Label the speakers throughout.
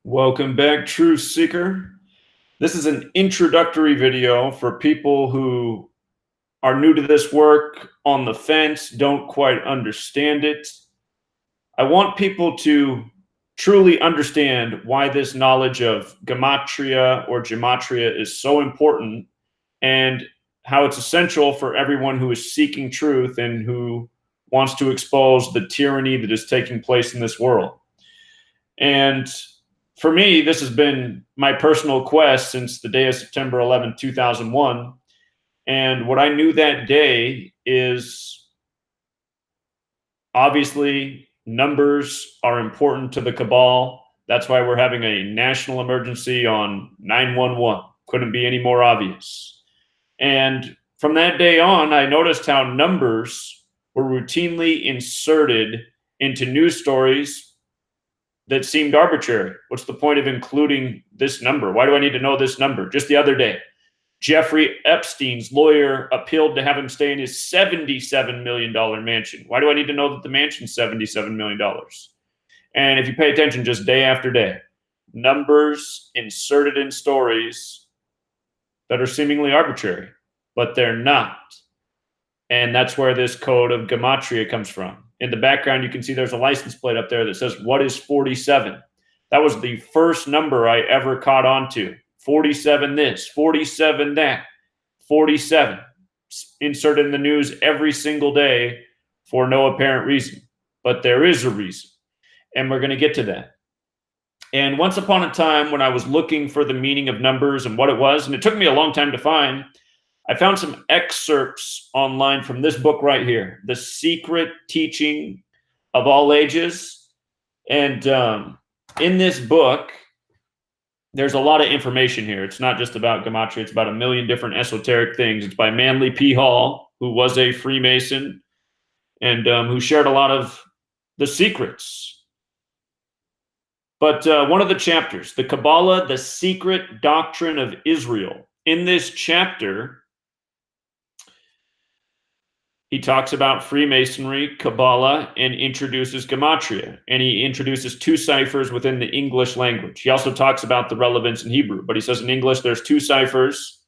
Speaker 1: Welcome back, Truth Seeker. This is an introductory video for people who are new to this work, on the fence, don't quite understand it. I want people to truly understand why this knowledge of Gematria or Gematria is so important and how it's essential for everyone who is seeking truth and who wants to expose the tyranny that is taking place in this world. And for me, this has been my personal quest since the day of September 11, 2001. And what I knew that day is obviously numbers are important to the Cabal. That's why we're having a national emergency on 911. Couldn't be any more obvious. And from that day on, I noticed how numbers were routinely inserted into news stories that seemed arbitrary. What's the point of including this number? Why do I need to know this number? Just the other day, Jeffrey Epstein's lawyer appealed to have him stay in his $77 million mansion. Why do I need to know that the mansion's $77 million? And if you pay attention just day after day, numbers inserted in stories that are seemingly arbitrary, but they're not. And that's where this code of Gematria comes from. In the background, you can see there's a license plate up there that says, what is 47? That was the first number I ever caught on to. 47 this, 47 that, 47. Inserted in the news every single day for no apparent reason. But there is a reason. And we're going to get to that. And once upon a time, when I was looking for the meaning of numbers and what it was, and it took me a long time to find, I found some excerpts online from this book right here, The Secret Teaching of All Ages. And in this book, there's a lot of information here. It's not just about Gematria. It's about a million different esoteric things. It's by Manly P. Hall, who was a Freemason and who shared a lot of the secrets. But one of the chapters, the Kabbalah, the Secret Doctrine of Israel. In this chapter, he talks about Freemasonry, Kabbalah, and introduces Gematria. And he introduces two ciphers within the English language. He also talks about the relevance in Hebrew. But he says in English, there's two ciphers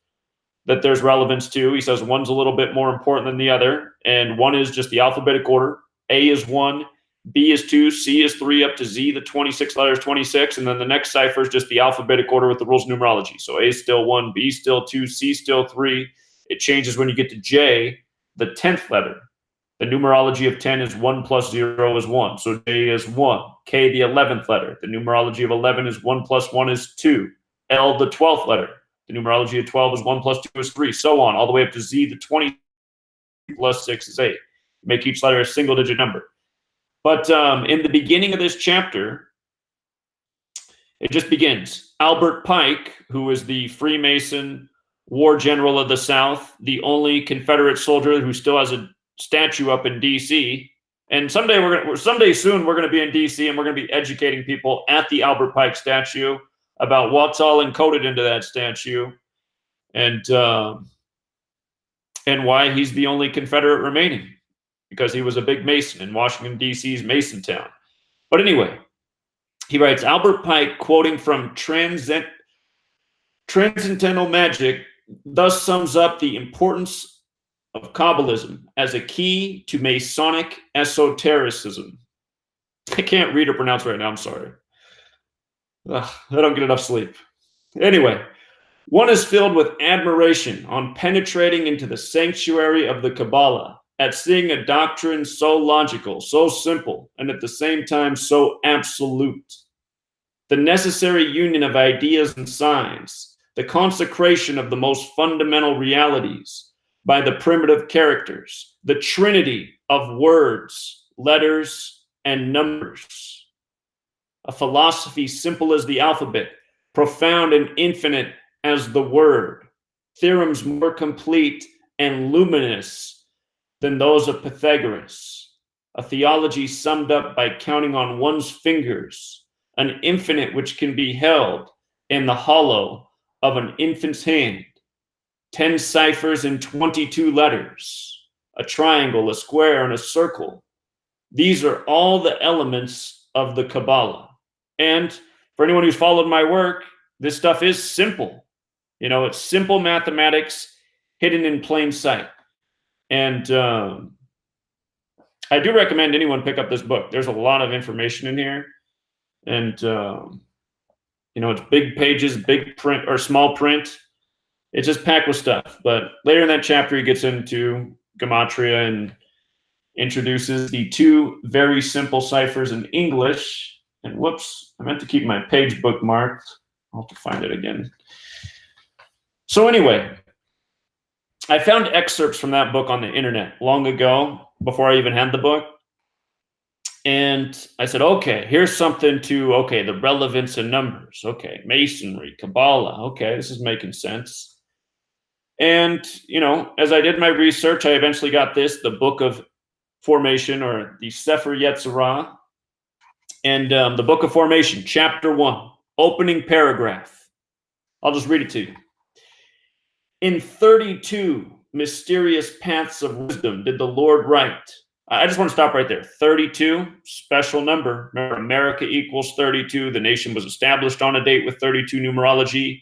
Speaker 1: that there's relevance to. He says one's a little bit more important than the other. And one is just the alphabetic order. A is 1, B is 2, C is 3, up to Z, the 26 letters, 26. And then the next cipher is just the alphabetic order with the rules of numerology. So A is still 1, B is still 2, C is still 3. It changes when you get to J, the 10th letter. The numerology of 10 is 1 plus 0 is 1. So J is 1. K, the 11th letter. The numerology of 11 is 1 plus 1 is 2. L, the 12th letter. The numerology of 12 is 1 plus 2 is 3. So on, all the way up to Z, the 20 plus 6 is 8. Make each letter a single digit number. But in the beginning of this chapter, it just begins. Albert Pike, who is the Freemason war general of the South, the only Confederate soldier who still has a statue up in D.C. And someday soon we're gonna be in D.C. and we're gonna be educating people at the Albert Pike statue about what's all encoded into that statue, and why he's the only Confederate remaining, because he was a big Mason in Washington D.C.'s Mason town. But anyway, he writes, Albert Pike, quoting from Transcendental Magic, thus sums up the importance of Kabbalism as a key to Masonic esotericism. I can't read or pronounce right now, I'm sorry. I don't get enough sleep. Anyway, one is filled with admiration on penetrating into the sanctuary of the Kabbalah, at seeing a doctrine so logical, so simple, and at the same time so absolute. The necessary union of ideas and signs, the consecration of the most fundamental realities by the primitive characters, the trinity of words, letters, and numbers. A philosophy simple as the alphabet, profound and infinite as the word, theorems more complete and luminous than those of Pythagoras, a theology summed up by counting on one's fingers, an infinite which can be held in the hollow of an infant's hand, 10 ciphers and 22 letters, a triangle, a square, and a circle. These are all the elements of the Kabbalah. And for anyone who's followed my work, this stuff is simple. It's simple mathematics hidden in plain sight. And I do recommend anyone pick up this book. There's a lot of information in here. And, it's big pages, big print or small print. It's just packed with stuff. But later in that chapter, he gets into Gematria and introduces the two very simple ciphers in English. And whoops, I meant to keep my page bookmarked. I'll have to find it again. So anyway, I found excerpts from that book on the internet long ago, before I even had the book. And I said, okay, here's something to, the relevance of numbers. Okay, Masonry, Kabbalah. Okay, this is making sense. And, as I did my research, I eventually got this, the Book of Formation, or the Sefer Yetzirah. And the Book of Formation, Chapter 1, opening paragraph. I'll just read it to you. In 32 mysterious paths of wisdom did the Lord write. I just want to stop right there. 32, special number. Remember, America equals 32. The nation was established on a date with 32 numerology.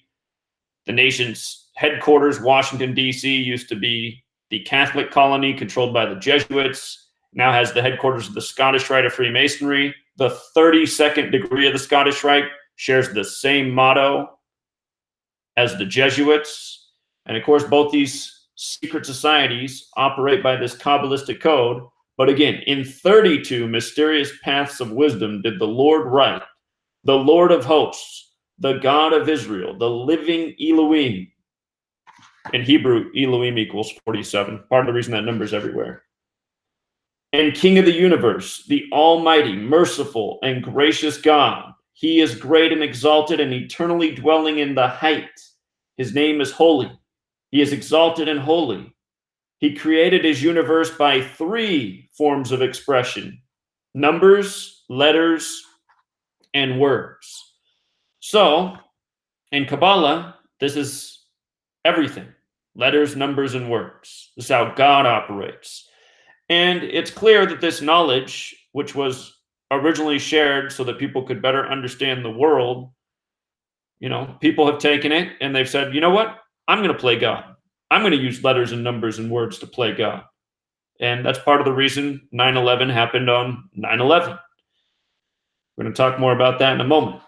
Speaker 1: The nation's headquarters, Washington, D.C., used to be the Catholic colony controlled by the Jesuits. Now has the headquarters of the Scottish Rite of Freemasonry. The 32nd degree of the Scottish Rite shares the same motto as the Jesuits. And of course, both these secret societies operate by this Kabbalistic code. But again, in 32 mysterious paths of wisdom did the Lord write, the Lord of hosts, the God of Israel, the living Elohim. In Hebrew, Elohim equals 47. Part of the reason that number is everywhere. And King of the universe, the almighty, merciful, and gracious God. He is great and exalted and eternally dwelling in the height. His name is holy. He is exalted and holy. He created his universe by 3 forms of expression: numbers, letters, and words. So, in Kabbalah, this is everything: letters, numbers, and words. This is how God operates. And it's clear that this knowledge, which was originally shared so that people could better understand the world, people have taken it and they've said, you know what? I'm going to play God. I'm going to use letters and numbers and words to play God. And that's part of the reason 9/11 happened on 9/11. We're going to talk more about that in a moment.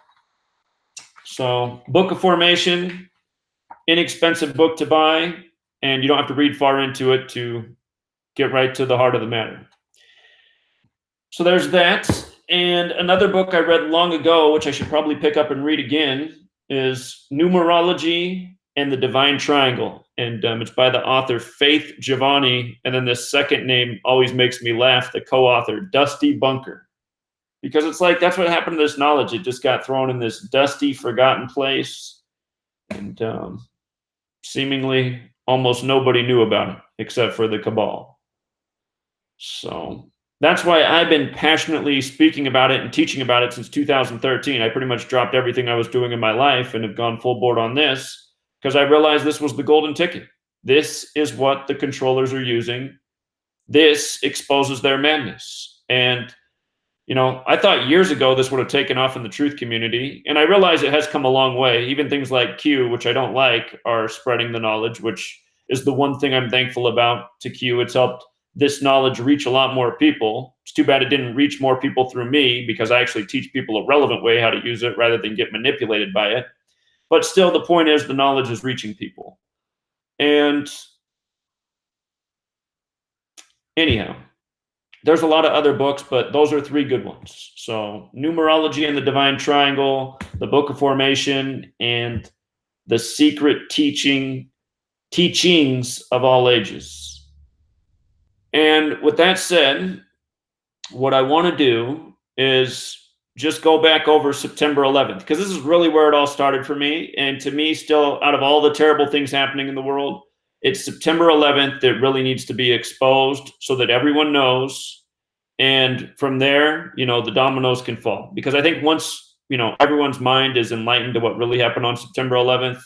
Speaker 1: So, Book of Formation, inexpensive book to buy, and you don't have to read far into it to get right to the heart of the matter. So there's that. And another book I read long ago, which I should probably pick up and read again, is Numerology and the Divine Triangle. And it's by the author Faith Giovanni. And then this second name always makes me laugh, the co-author, Dusty Bunker. Because it's like, that's what happened to this knowledge. It just got thrown in this dusty, forgotten place. And seemingly almost nobody knew about it except for the Cabal. So that's why I've been passionately speaking about it and teaching about it since 2013. I pretty much dropped everything I was doing in my life and have gone full board on this because I realized this was the golden ticket. This is what the controllers are using. This exposes their madness. And, I thought years ago this would have taken off in the truth community. And I realize it has come a long way. Even things like Q, which I don't like, are spreading the knowledge, which is the one thing I'm thankful about to Q. It's helped this knowledge reach a lot more people. It's too bad it didn't reach more people through me because I actually teach people a relevant way how to use it rather than get manipulated by it. But still, the point is the knowledge is reaching people. And anyhow, there's a lot of other books, but those are 3 good ones. So Numerology and the Divine Triangle, the Book of Formation, and the Secret Teachings of All Ages. And with that said, what I want to do is just go back over September 11th, because this is really where it all started for me. And to me, still, out of all the terrible things happening in the world, it's September 11th that really needs to be exposed so that everyone knows. And from there, the dominoes can fall. Because I think once, everyone's mind is enlightened to what really happened on September 11th,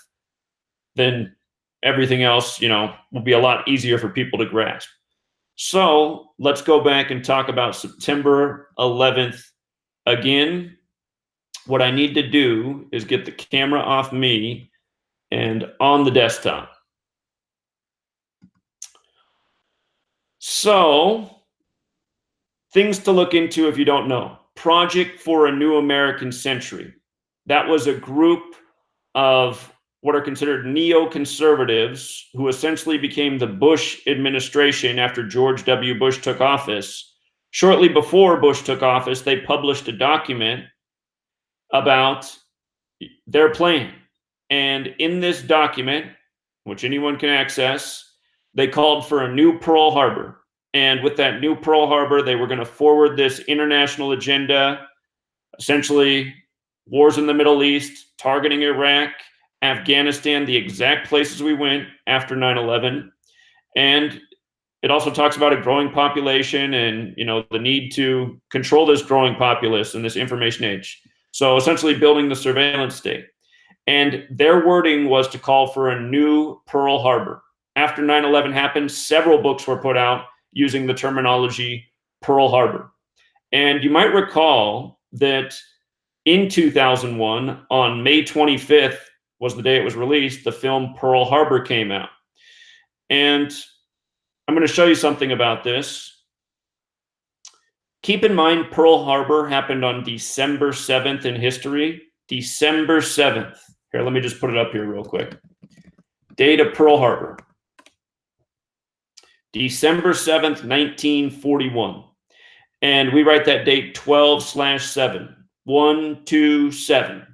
Speaker 1: then everything else, will be a lot easier for people to grasp. So let's go back and talk about September 11th again. what I need to do is get the camera off me and on the desktop. So, things to look into if you don't know. Project for a New American Century. That was a group of what are considered neoconservatives who essentially became the Bush administration after George W. Bush took office. Shortly before Bush took office, they published a document about their plan. And in this document, which anyone can access, they called for a new Pearl Harbor. And with that new Pearl Harbor, they were going to forward this international agenda, essentially wars in the Middle East, targeting Iraq, Afghanistan, the exact places we went after 9/11. And it also talks about a growing population and, the need to control this growing populace in this information age. So essentially building the surveillance state. And their wording was to call for a new Pearl Harbor. After 9/11 happened, several books were put out using the terminology Pearl Harbor. And you might recall that in 2001, on May 25th was the day it was released, the film Pearl Harbor came out. And I'm going to show you something about this. Keep in mind, Pearl Harbor happened on December 7th in history. December 7th. Here, let me just put it up here real quick. Date of Pearl Harbor. December 7th, 1941. And we write that date 12/7. 127.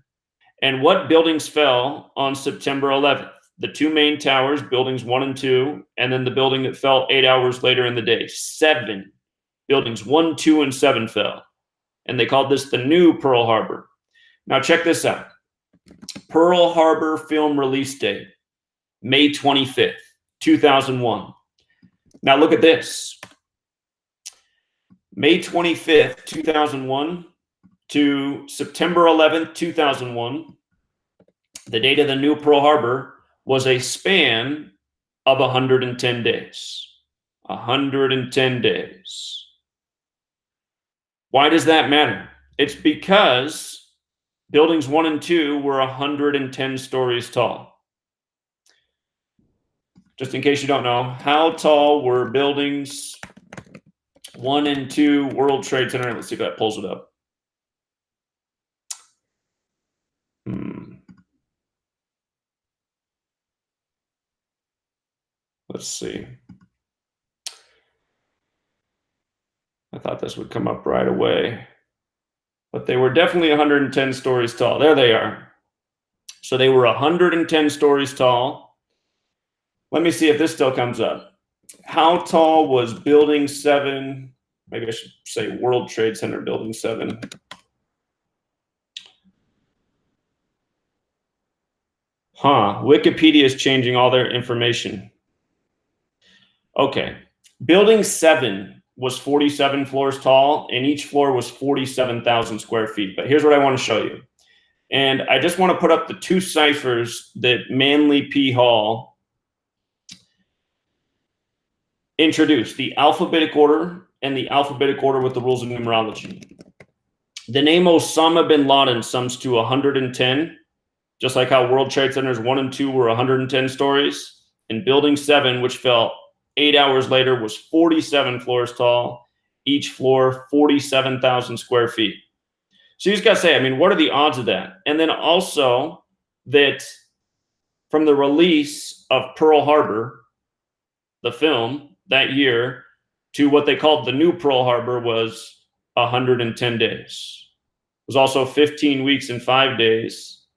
Speaker 1: And what buildings fell on September 11th? The two main towers, buildings 1 and 2, and then the building that fell 8 hours later in the day. 7 buildings, 1, 2, and 7 fell. And they called this the new Pearl Harbor. Now check this out. Pearl Harbor film release date, May 25th, 2001. Now look at this. May 25th, 2001 to September 11th, 2001, the date of the new Pearl Harbor was a span of 110 days. 110 days. Why does that matter? It's because buildings 1 and 2 were 110 stories tall. Just in case you don't know, how tall were buildings 1 and 2 World Trade Center? Let's see if that pulls it up. Let's see. I thought this would come up right away. But they were definitely 110 stories tall. There they are. So they were 110 stories tall. Let me see if this still comes up. How tall was Building 7? Maybe I should say World Trade Center Building 7. Wikipedia is changing all their information. Okay. Building 7 was 47 floors tall, and each floor was 47,000 square feet. But here's what I want to show you. And I just want to put up the two ciphers that Manly P. Hall introduced, the alphabetic order and the alphabetic order with the rules of numerology. The name Osama bin Laden sums to 110, just like how World Trade Centers 1 and 2 were 110 stories. And Building 7, which fell 8 hours later, was 47 floors tall, each floor 47,000 square feet. So you just got to say, I mean, what are the odds of that? And then also that from the release of Pearl Harbor, the film, that year, to what they called the new Pearl Harbor was 110 days. It was also 15 weeks and 5 days.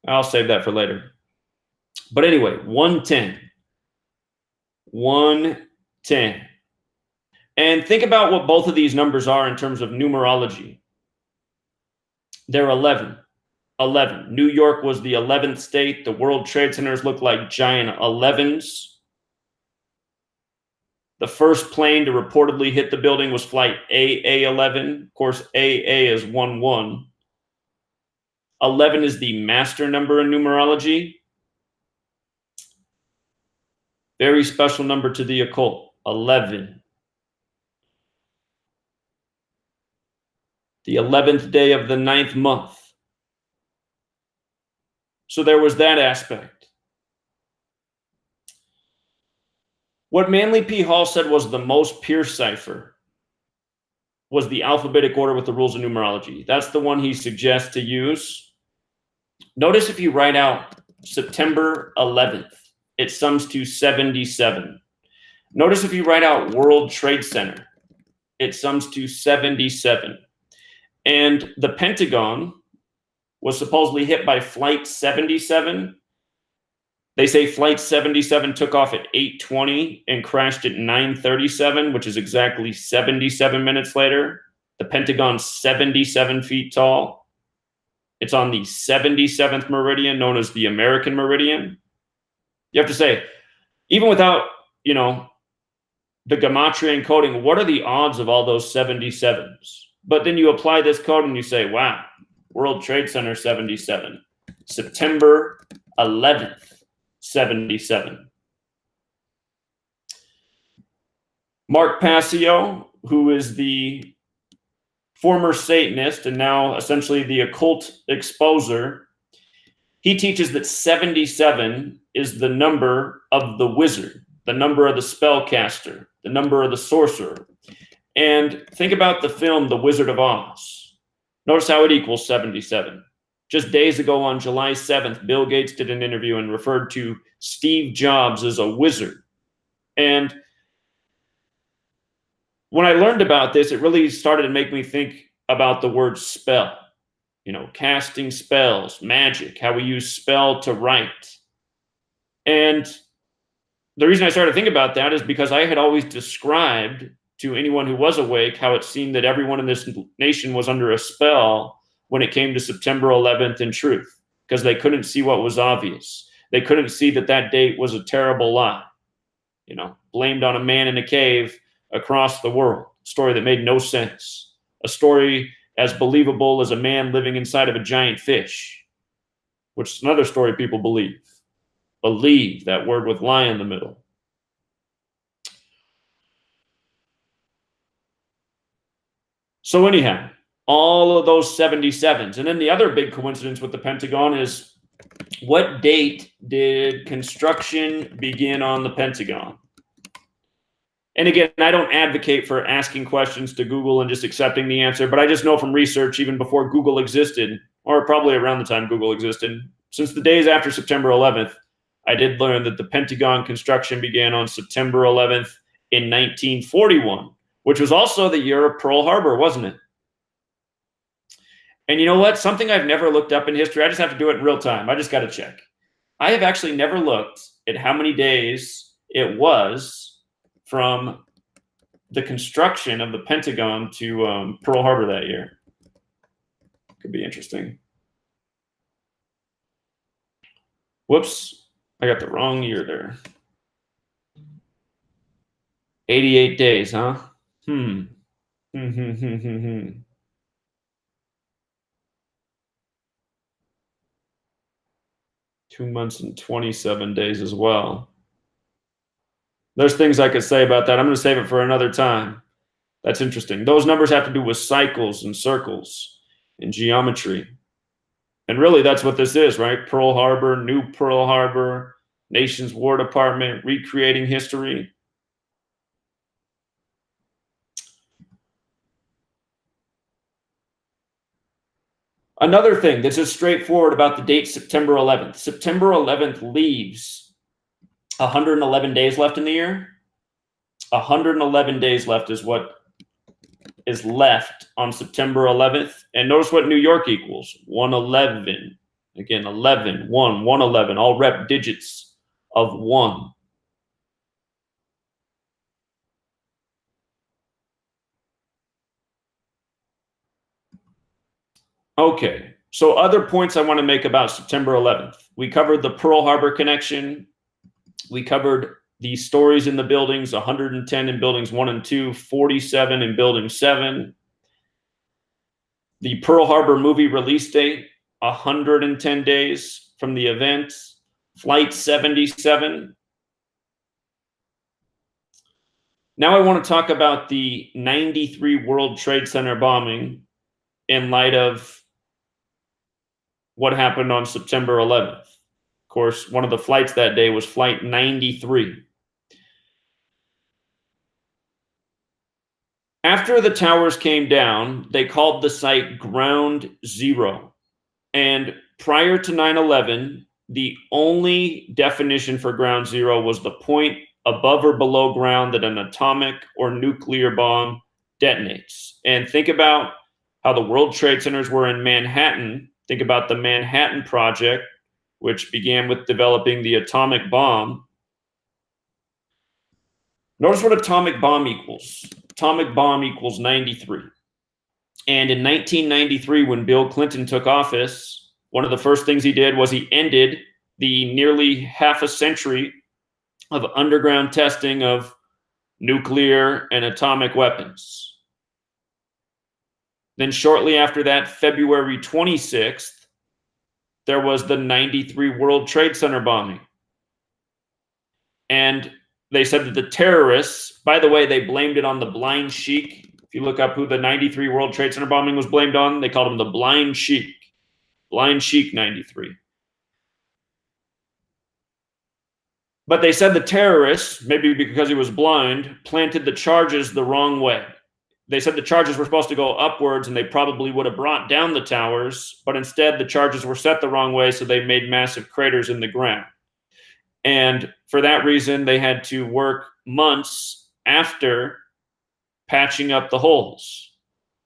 Speaker 1: I'll save that for later. But anyway, 110. 110. And think about what both of these numbers are in terms of numerology. They're 11. 11. New York was the 11th state. The World Trade Centers looked like giant 11s. The first plane to reportedly hit the building was flight AA11. Of course, AA is 11. 11 is the master number in numerology. Very special number to the occult, 11. the 11th day of the 9th month. So there was that aspect. What Manly P. Hall said was the most pure cipher was the alphabetic order with the rules of numerology. That's the one he suggests to use. Notice if you write out September 11th, it sums to 77. Notice if you write out World Trade Center, it sums to 77. And the Pentagon was supposedly hit by Flight 77. They say Flight 77 took off at 8:20 and crashed at 9:37, which is exactly 77 minutes later. The Pentagon's 77 feet tall. It's on the 77th meridian, known as the American meridian. You have to say, even without, the Gematria encoding, what are the odds of all those 77s? But then you apply this code and you say, wow, World Trade Center 77, September 11th, 77. Mark Passio, who is the former Satanist and now essentially the occult exposer, he teaches that 77 is the number of the wizard, the number of the spellcaster, the number of the sorcerer. And think about the film, The Wizard of Oz. Notice how it equals 77. Just days ago on July 7th, Bill Gates did an interview and referred to Steve Jobs as a wizard. And when I learned about this, it really started to make me think about the word spell. Casting spells, magic, how we use spell to write. And the reason I started to think about that is because I had always described to anyone who was awake how it seemed that everyone in this nation was under a spell when it came to September 11th in truth, because they couldn't see what was obvious. They couldn't see that that date was a terrible lie, blamed on a man in a cave across the world. A story that made no sense. A story as believable as a man living inside of a giant fish, which is another story people believe. Believe, that word with lie in the middle. So anyhow, all of those 77s. And then the other big coincidence with the Pentagon is, what date did construction begin on the Pentagon? And again, I don't advocate for asking questions to Google and just accepting the answer, but I just know from research, even before Google existed, or probably around the time Google existed, since the days after September 11th, I did learn that the Pentagon construction began on September 11th in 1941, which was also the year of Pearl Harbor, wasn't it? And you know what? Something I've never looked up in history, I just have to do it in real time. I just got to check. I have actually never looked at how many days it was from the construction of the Pentagon to Pearl Harbor that year. Could be interesting. Whoops, I got the wrong year there. 88 days, huh? 2 months and 27 days as well. There's things I could say about that. I'm going to save it for another time. That's interesting. Those numbers have to do with cycles and circles and geometry. And really, that's what this is, right? Pearl Harbor, New Pearl Harbor, Nation's War Department, recreating history. Another thing that's just straightforward about the date September 11th. September 11th leaves 111 days left in the year. 111 days left is what is left on September 11th. And notice what New York equals. 111. Again, 11, 1, 111, all rep digits of 1. Okay, so other points I want to make about September 11th. We covered the Pearl Harbor connection. We covered the stories in the buildings, 110 in buildings 1 and 2, 47 in building 7. The Pearl Harbor movie release date, 110 days from the event. Flight 77. Now I want to talk about the 93 World Trade Center bombing in light of what happened on September 11th. Of course, one of the flights that day was Flight 93. After the towers came down, they called the site Ground Zero. And prior to 9/11, the only definition for Ground Zero was the point above or below ground that an atomic or nuclear bomb detonates. And think about how the World Trade Centers were in Manhattan. Think about the Manhattan Project, which began with developing the atomic bomb. Notice what atomic bomb equals. Atomic bomb equals 93. And in 1993, when Bill Clinton took office, one of the first things he did was he ended the nearly half a century of underground testing of nuclear and atomic weapons. Then shortly after that, February 26th, there was the 93 World Trade Center bombing. And they said that the terrorists, by the way, they blamed it on the Blind Sheik. If you look up who the 93 World Trade Center bombing was blamed on, they called him the Blind Sheik. Blind Sheik 93. But they said the terrorists, maybe because he was blind, planted the charges the wrong way. They said the charges were supposed to go upwards and they probably would have brought down the towers, but instead the charges were set the wrong way, so they made massive craters in the ground. And for that reason, they had to work months after patching up the holes.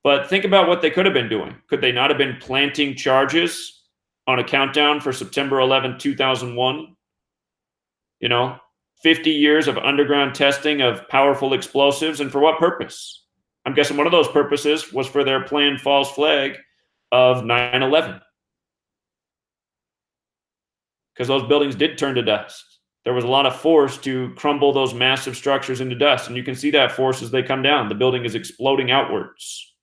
Speaker 1: But think about what they could have been doing. Could they not have been planting charges on a countdown for September 11, 2001? 50 years of underground testing of powerful explosives, and for what purpose? I'm guessing one of those purposes was for their planned false flag of 9/11. Because those buildings did turn to dust. There was a lot of force to crumble those massive structures into dust, and you can see that force as they come down. The building is exploding outwards.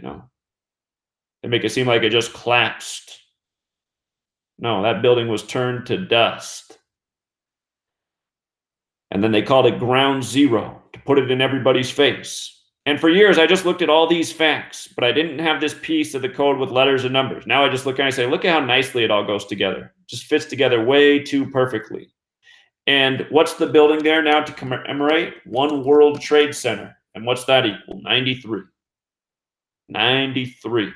Speaker 1: They make it seem like it just collapsed. No, that building was turned to dust. And then they called it Ground Zero to put it in everybody's face. And for years, I just looked at all these facts, but I didn't have this piece of the code with letters and numbers. Now I just look and I say, look at how nicely it all goes together. It just fits together way too perfectly. And what's the building there now to commemorate? One World Trade Center. And what's that equal? 93. 93.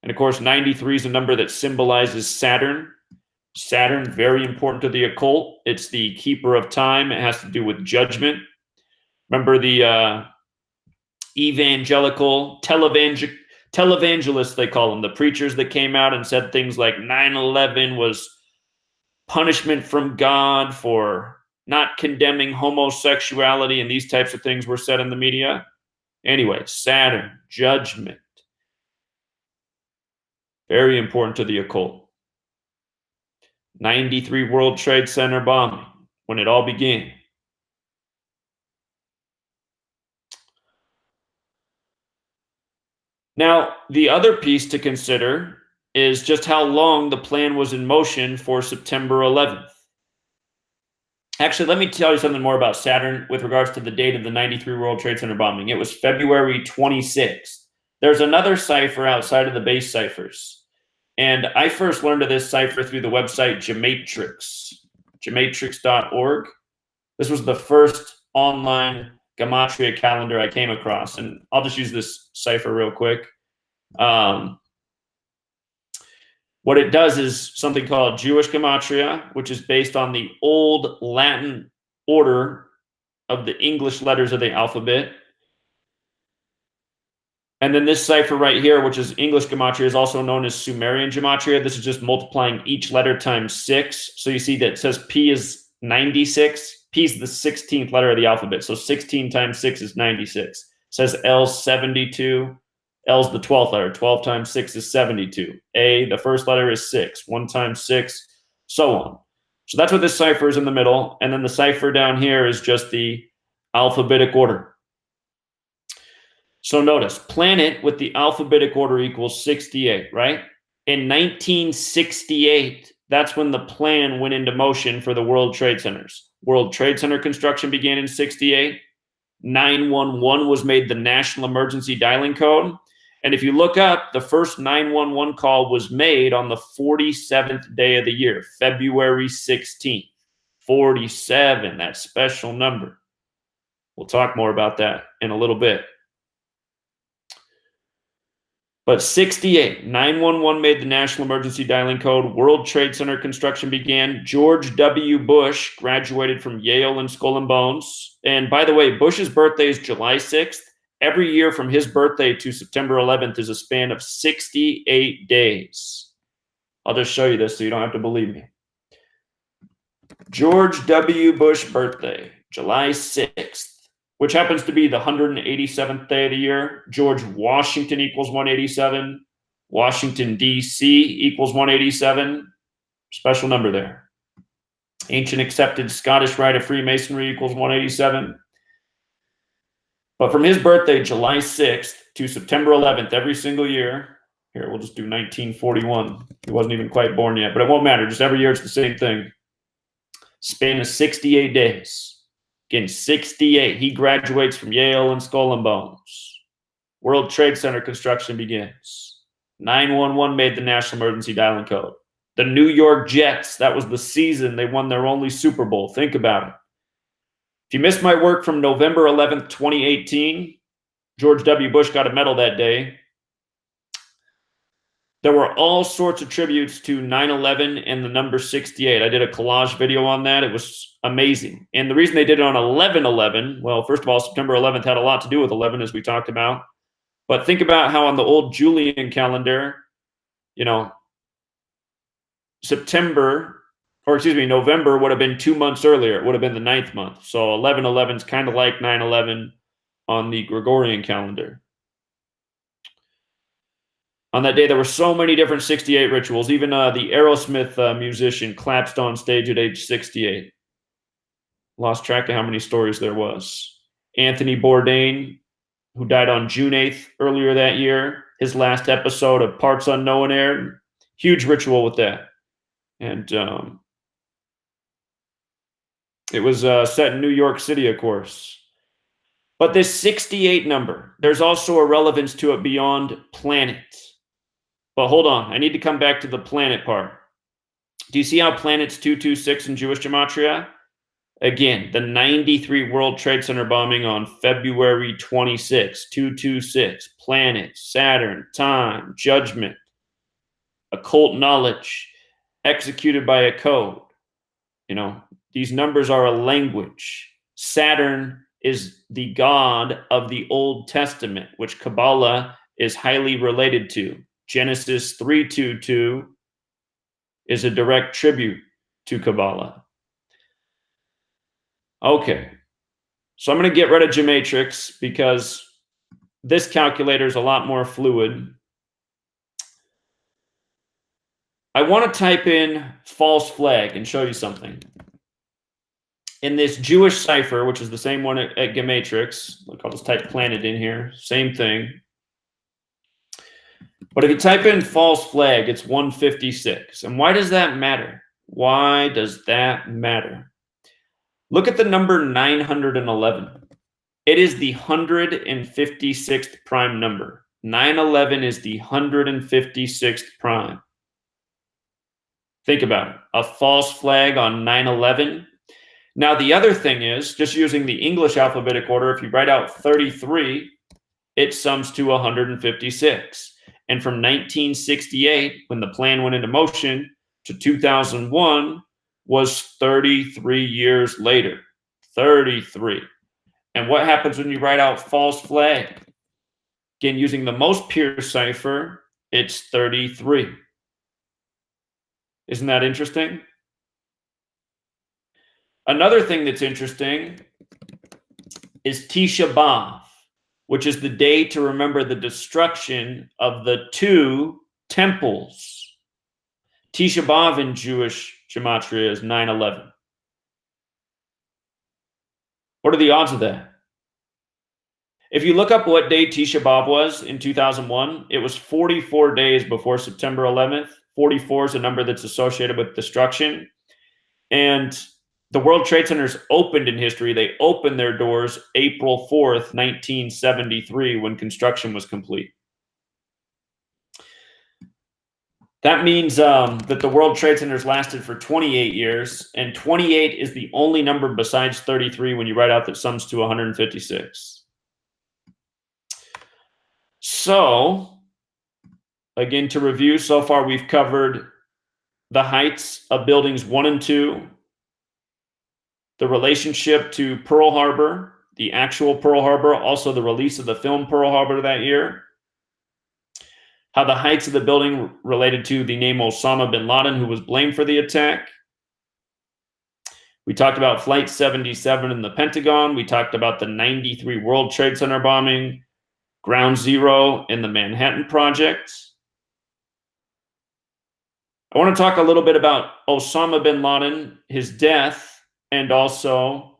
Speaker 1: And of course, 93 is a number that symbolizes Saturn. Saturn, very important to the occult. It's the keeper of time. It has to do with judgment. Remember the evangelical, televangelists, they call them, the preachers that came out and said things like 9/11 was punishment from God for not condemning homosexuality, and these types of things were said in the media. Anyway, Saturn, judgment. Very important to the occult. 93 World Trade Center bombing, when it all began. Now, the other piece to consider is just how long the plan was in motion for September 11th. Actually, let me tell you something more about Saturn with regards to the date of the 93 World Trade Center bombing. It was February 26th. There's another cipher outside of the base ciphers. And I first learned of this cipher through the website Gematrix, gematrix.org. This was the first online Gematria calendar I came across, and I'll just use this cipher real quick. What it does is something called Jewish Gematria, which is based on the old Latin order of the English letters of the alphabet. And then this cipher right here, which is English Gematria, is also known as Sumerian Gematria. This is just multiplying each letter times 6. So you see that it says P is 96. P is the 16th letter of the alphabet. So 16 times 6 is 96. It says L 72. L's the 12th letter. 12 times 6 is 72. A, the first letter, is 6. 1 times 6, so on. So that's what this cipher is in the middle. And then the cipher down here is just the alphabetic order. So notice, planet with the alphabetic order equals 68, right? In 1968, that's when the plan went into motion for the World Trade Centers. World Trade Center construction began in 68. 911 was made the national emergency dialing code. And if you look up, the first 911 call was made on the 47th day of the year, February 16th. 47, that special number. We'll talk more about that in a little bit. But 68, 911 made the national emergency dialing code. World Trade Center construction began. George W. Bush graduated from Yale and Skull and Bones. And by the way, Bush's birthday is July 6th. Every year from his birthday to September 11th is a span of 68 days. I'll just show you this so you don't have to believe me. George W. Bush birthday, July 6th, which happens to be the 187th day of the year. George Washington equals 187. Washington, D.C. equals 187. Special number there. Ancient accepted Scottish Rite of Freemasonry equals 187. But from his birthday, July 6th, to September 11th, every single year, here, we'll just do 1941. He wasn't even quite born yet, but it won't matter. Just every year, it's the same thing. Span of 68 days. Again, 68. He graduates from Yale and Skull and Bones. World Trade Center construction begins. 911 made the national emergency dialing code. The New York Jets, that was the season they won their only Super Bowl. Think about it. If you missed my work from November 11th, 2018, George W. Bush got a medal that day. There were all sorts of tributes to 9/11 and the number 68. I did a collage video on that. It was amazing. And the reason they did it on 11/11, well, first of all, September 11th had a lot to do with 11, as we talked about. But think about how on the old Julian calendar, you know, November would have been 2 months earlier. It would have been the 9th month. So 11/11 is kind of like 9/11 on the Gregorian calendar. On that day, there were so many different 68 rituals. Even the Aerosmith musician collapsed on stage at age 68. Lost track of how many stories there was. Anthony Bourdain, who died on June 8th earlier that year, his last episode of Parts Unknown aired. Huge ritual with that. And it was set in New York City, of course. But this 68 number, there's also a relevance to it beyond planet. But hold on, I need to come back to the planet part. Do you see how planet's 226 in Jewish Gematria? Again, the 93 World Trade Center bombing on February 26, 226. Planet, Saturn, time, judgment, occult knowledge, executed by a code. You know, these numbers are a language. Saturn is the god of the Old Testament, which Kabbalah is highly related to. Genesis 3:22 is a direct tribute to Kabbalah. Okay, so I'm going to get rid of Gematrix because this calculator is a lot more fluid. I want to type in false flag and show you something. In this Jewish cipher, which is the same one at Gematrix, look, I'll just type planet in here, same thing. But if you type in false flag, it's 156. And why does that matter? Why does that matter? Look at the number 911. It is the 156th prime number. 911 is the 156th prime. Think about it. A false flag on 911. Now, the other thing is, just using the English alphabetic order, if you write out 33, it sums to 156. And from 1968, when the plan went into motion, to 2001 was 33 years later. 33. And what happens when you write out false flag? Again, using the most pure cipher, it's 33. Isn't that interesting? Another thing that's interesting is Tisha B'Av, which is the day to remember the destruction of the 2 temples. Tisha B'Av in Jewish Gematria is 9/11. What are the odds of that? If you look up what day Tisha B'Av was in 2001, it was 44 days before September 11th. 44 is a number that's associated with destruction. And the World Trade Centers opened in history. They opened their doors April 4th, 1973, when construction was complete. That means that the World Trade Centers lasted for 28 years, and 28 is the only number besides 33 when you write out that sums to 156. So, again, to review, so far we've covered the heights of buildings 1 and 2, the relationship to Pearl Harbor, the actual Pearl Harbor, also the release of the film Pearl Harbor that year, how the heights of the building related to the name Osama bin Laden, who was blamed for the attack. We talked about Flight 77 in the Pentagon. We talked about the 93 World Trade Center bombing, Ground Zero in the Manhattan Project. I want to talk a little bit about Osama bin Laden, his death, and also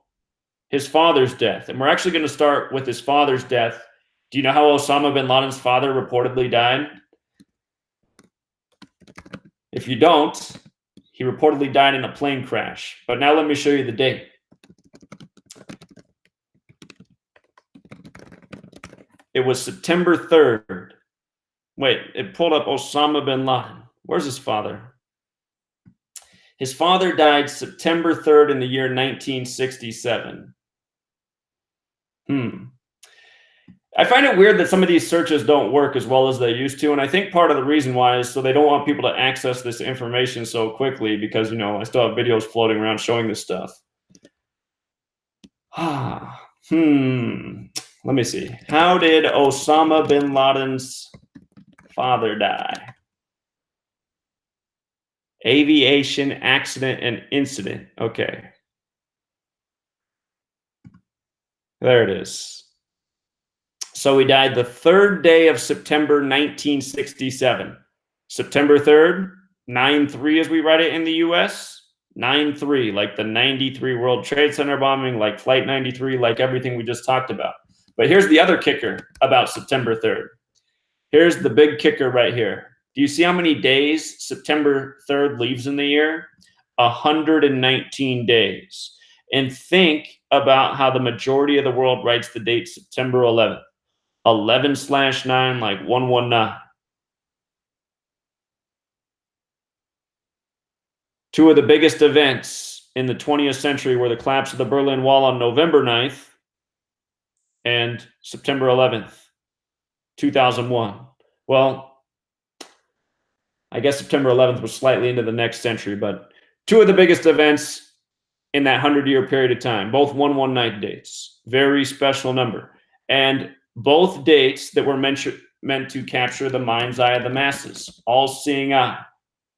Speaker 1: his father's death. And we're actually going to start with his father's death. Do you know how Osama bin Laden's father reportedly died? If you don't, he reportedly died in a plane crash. But now let me show you the date. It was September 3rd. Wait, it pulled up Osama bin Laden. Where's his father? His father died September 3rd in the year 1967. I find it weird that some of these searches don't work as well as they used to, and I think part of the reason why is so they don't want people to access this information so quickly because, you know, I still have videos floating around showing this stuff. Let me see. How did Osama bin Laden's father die? Aviation accident and incident. Okay. There it is. So he died the 3rd day of September 1967. September 3rd, 9/3 as we write it in the US. 9/3, like the 93 World Trade Center bombing, like Flight 93, like everything we just talked about. But here's the other kicker about September 3rd. Here's the big kicker right here. Do you see how many days September 3rd leaves in the year? 119 days. And think about how the majority of the world writes the date September 11th. 11/9, like 119. Two of the biggest events in the 20th century were the collapse of the Berlin Wall on November 9th and September 11th, 2001. Well, I guess September 11th was slightly into the next century, but two of the biggest events in that 100-year period of time, both 119 dates. Very special number. And both dates that were meant to capture the mind's eye of the masses. All-seeing eye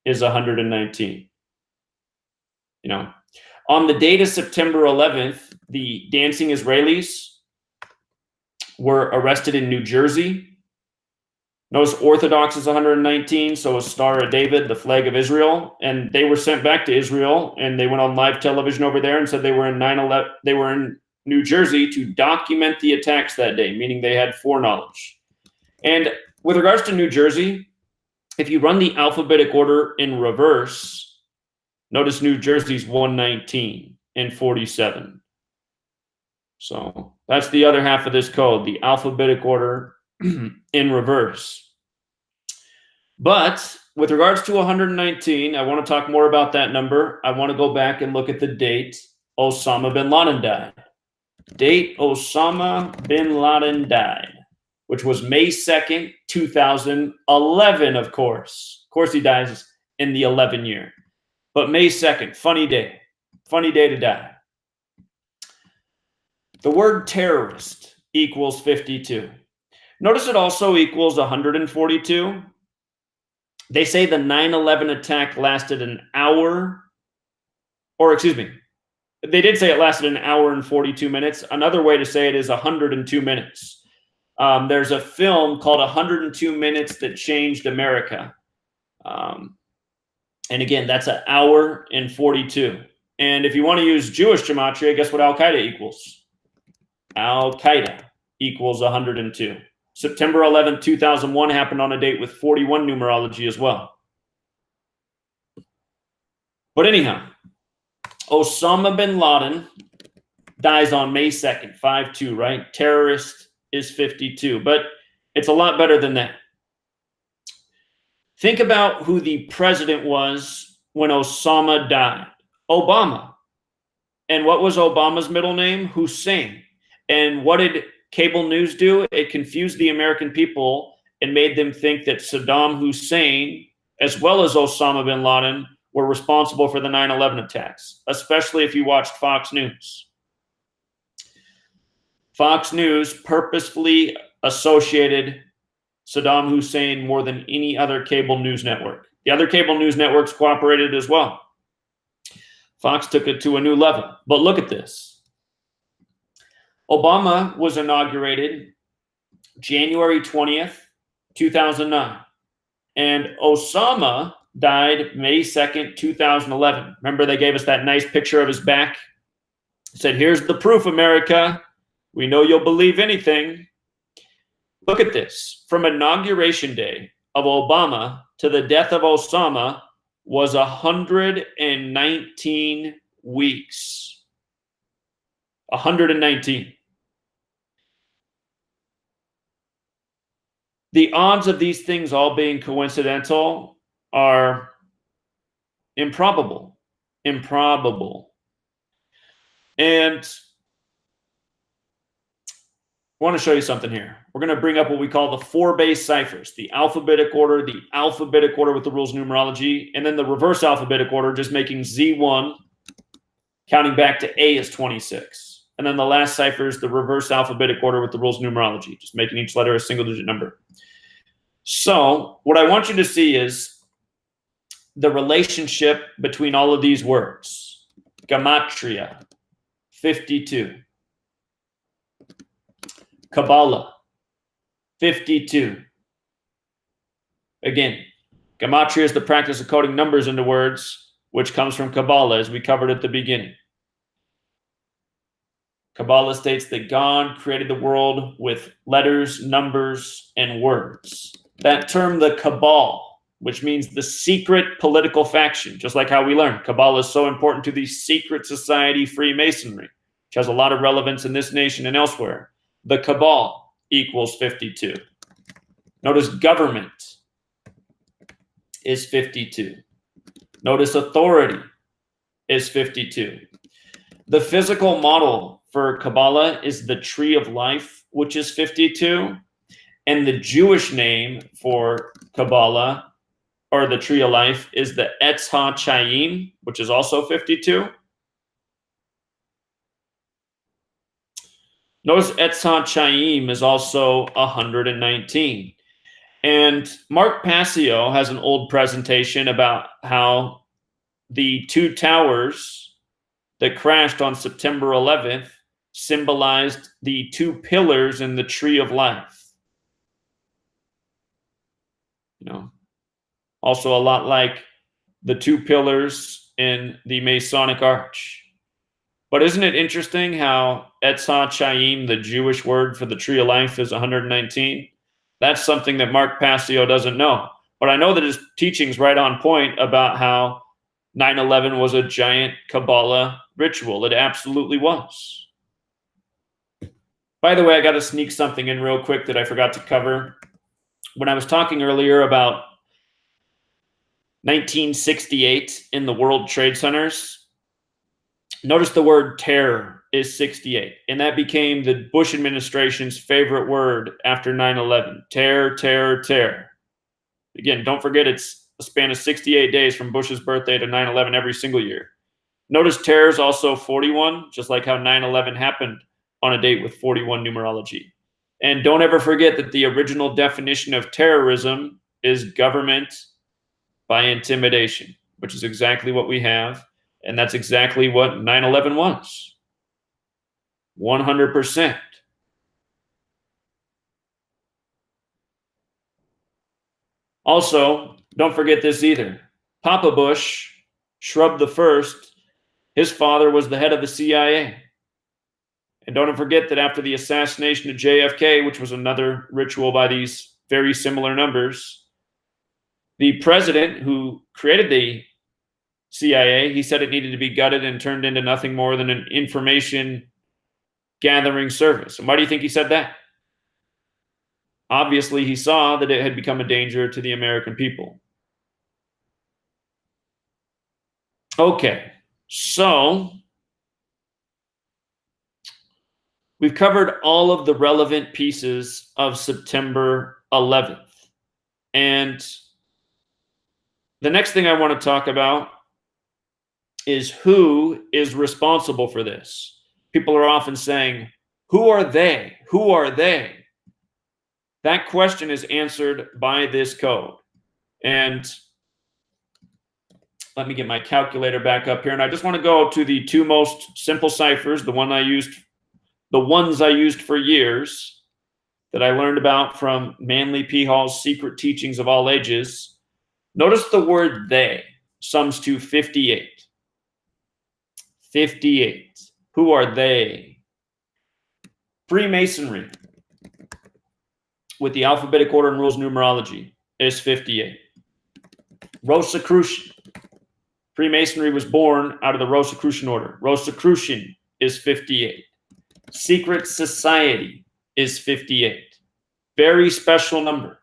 Speaker 1: is 119. You know, on the date of September 11th, the dancing Israelis were arrested in New Jersey. Notice Orthodox is 119, so is Star of David, the flag of Israel, and they were sent back to Israel, and they went on live television over there and said they were in 9/11. They were in New Jersey to document the attacks that day, meaning they had foreknowledge. And with regards to New Jersey, if you run the alphabetic order in reverse, notice New Jersey's 119 and 47. So that's the other half of this code, the alphabetic order in reverse. But with regards to 119, I want to talk more about that number. I want to go back and look at the date Osama bin Laden died. Date Osama bin Laden died, which was May 2nd, 2011, of course. Of course, he dies in the 11 year. But May 2nd, funny day to die. The word terrorist equals 52. Notice it also equals 142. They say the 9/11 attack lasted an hour, or excuse me, they did say it lasted an hour and 42 minutes. Another way to say it is 102 minutes. There's a film called 102 Minutes That Changed America. And again, that's an hour and 42. And if you want to use Jewish gematria, guess what Al-Qaeda equals? Al-Qaeda equals 102. September 11th, 2001 happened on a date with 41 numerology as well. But anyhow, Osama bin Laden dies on May 2nd, 5-2, right? Terrorist is 52, but it's a lot better than that. Think about who the president was when Osama died. Obama. And what was Obama's middle name? Hussein. And what did cable news do? It confused the American people and made them think that Saddam Hussein, as well as Osama bin Laden, were responsible for the 9/11 attacks, especially if you watched Fox News. Fox News purposefully associated Saddam Hussein more than any other cable news network. The other cable news networks cooperated as well. Fox took it to a new level. But look at this. Obama was inaugurated January 20th, 2009. And Osama died May 2nd, 2011. Remember, they gave us that nice picture of his back? Said, here's the proof, America. We know you'll believe anything. Look at this. From inauguration day of Obama to the death of Osama was 119 weeks. 119. The odds of these things all being coincidental are improbable. Improbable. And I want to show you something here. We're going to bring up what we call the 4 base ciphers, the alphabetic order with the rules numerology, and then the reverse alphabetic order, just making Z1, counting back to A is 26. And then the last cipher is the reverse alphabetic order with the rules numerology, just making each letter a single digit number. So what I want you to see is the relationship between all of these words. Gematria, 52. Kabbalah, 52. Again, Gematria is the practice of coding numbers into words, which comes from Kabbalah, as we covered at the beginning. Kabbalah states that God created the world with letters, numbers, and words. That term, the Cabal, which means the secret political faction, just like how we learned, Kabbalah is so important to the secret society Freemasonry, which has a lot of relevance in this nation and elsewhere. The Cabal equals 52. Notice government is 52. Notice authority is 52. The physical model for Kabbalah is the tree of life, which is 52. And the Jewish name for Kabbalah, or the tree of life, is the Etz HaChaim, which is also 52. Notice Etz HaChaim is also 119. And Mark Passio has an old presentation about how the 2 towers that crashed on September 11th symbolized the 2 pillars in the tree of life. You know, also a lot like the 2 pillars in the Masonic Arch. But isn't it interesting how Etz HaChaim, the Jewish word for the tree of life, is 119? That's something that Mark Passio doesn't know. But I know that his teaching's right on point about how 9/11 was a giant Kabbalah ritual. It absolutely was. By the way, I got to sneak something in real quick that I forgot to cover. When I was talking earlier about 1968 in the World Trade Centers, notice the word terror is 68, and that became the Bush administration's favorite word after 9/11. Terror, terror, terror. Again, don't forget it's a span of 68 days from Bush's birthday to 9/11 every single year. Notice terror is also 41, just like how 9/11 happened on a date with 41 numerology. And don't ever forget that the original definition of terrorism is government by intimidation, which is exactly what we have. And that's exactly what 9/11 was. 100%. Also, don't forget this either. Papa Bush, Shrub the First, his father was the head of the CIA. And don't forget that after the assassination of JFK, which was another ritual by these very similar numbers, the president who created the CIA. He said it needed to be gutted and turned into nothing more than an information gathering service. And why do you think he said that? Obviously, he saw that it had become a danger to the American people. Okay, so we've covered all of the relevant pieces of September 11th. And the next thing I want to talk about is who is responsible for this. People are often saying, who are they? Who are they? That question is answered by this code. And let me get my calculator back up here. And I just want to go to the two most simple ciphers, the ones I used for years that I learned about from Manly P. Hall's Secret Teachings of All Ages. Notice the word they sums to 58. 58. Who are they? Freemasonry, with the alphabetic order and rules numerology, is 58. Rosicrucian. Freemasonry was born out of the Rosicrucian order. Rosicrucian is 58. Secret Society is 58. Very special number.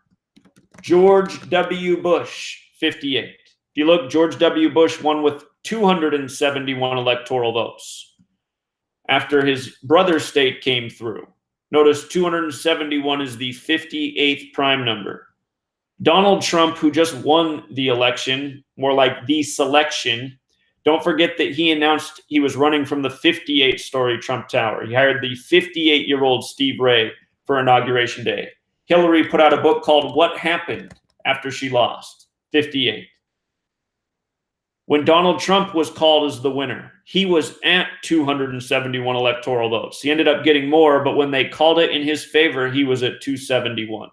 Speaker 1: George W. Bush, 58. If you look, George W. Bush won with 271 electoral votes after his brother state came through. Notice 271 is the 58th prime number. Donald Trump, who just won the election, more like the selection, don't forget that he announced he was running from the 58-story Trump Tower. He hired the 58-year-old Steve Ray for Inauguration Day. Hillary put out a book called What Happened After She Lost? 58. When Donald Trump was called as the winner, he was at 271 electoral votes. He ended up getting more, but when they called it in his favor, he was at 271.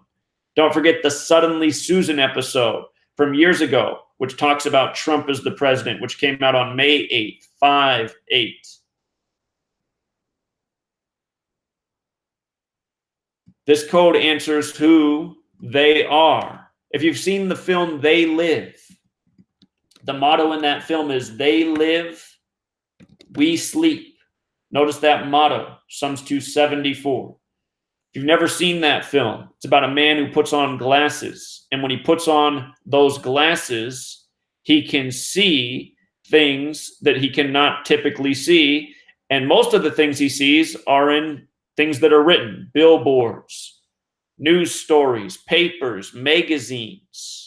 Speaker 1: Don't forget the Suddenly Susan episode from years ago, which talks about Trump as the president, which came out on May 8th, 5-8. This code answers who they are. If you've seen the film They Live, the motto in that film is they live, we sleep. Notice that motto sums to 74. If you've never seen that film, it's about a man who puts on glasses. And when he puts on those glasses, he can see things that he cannot typically see. And most of the things he sees are in things that are written, billboards, news stories, papers, magazines.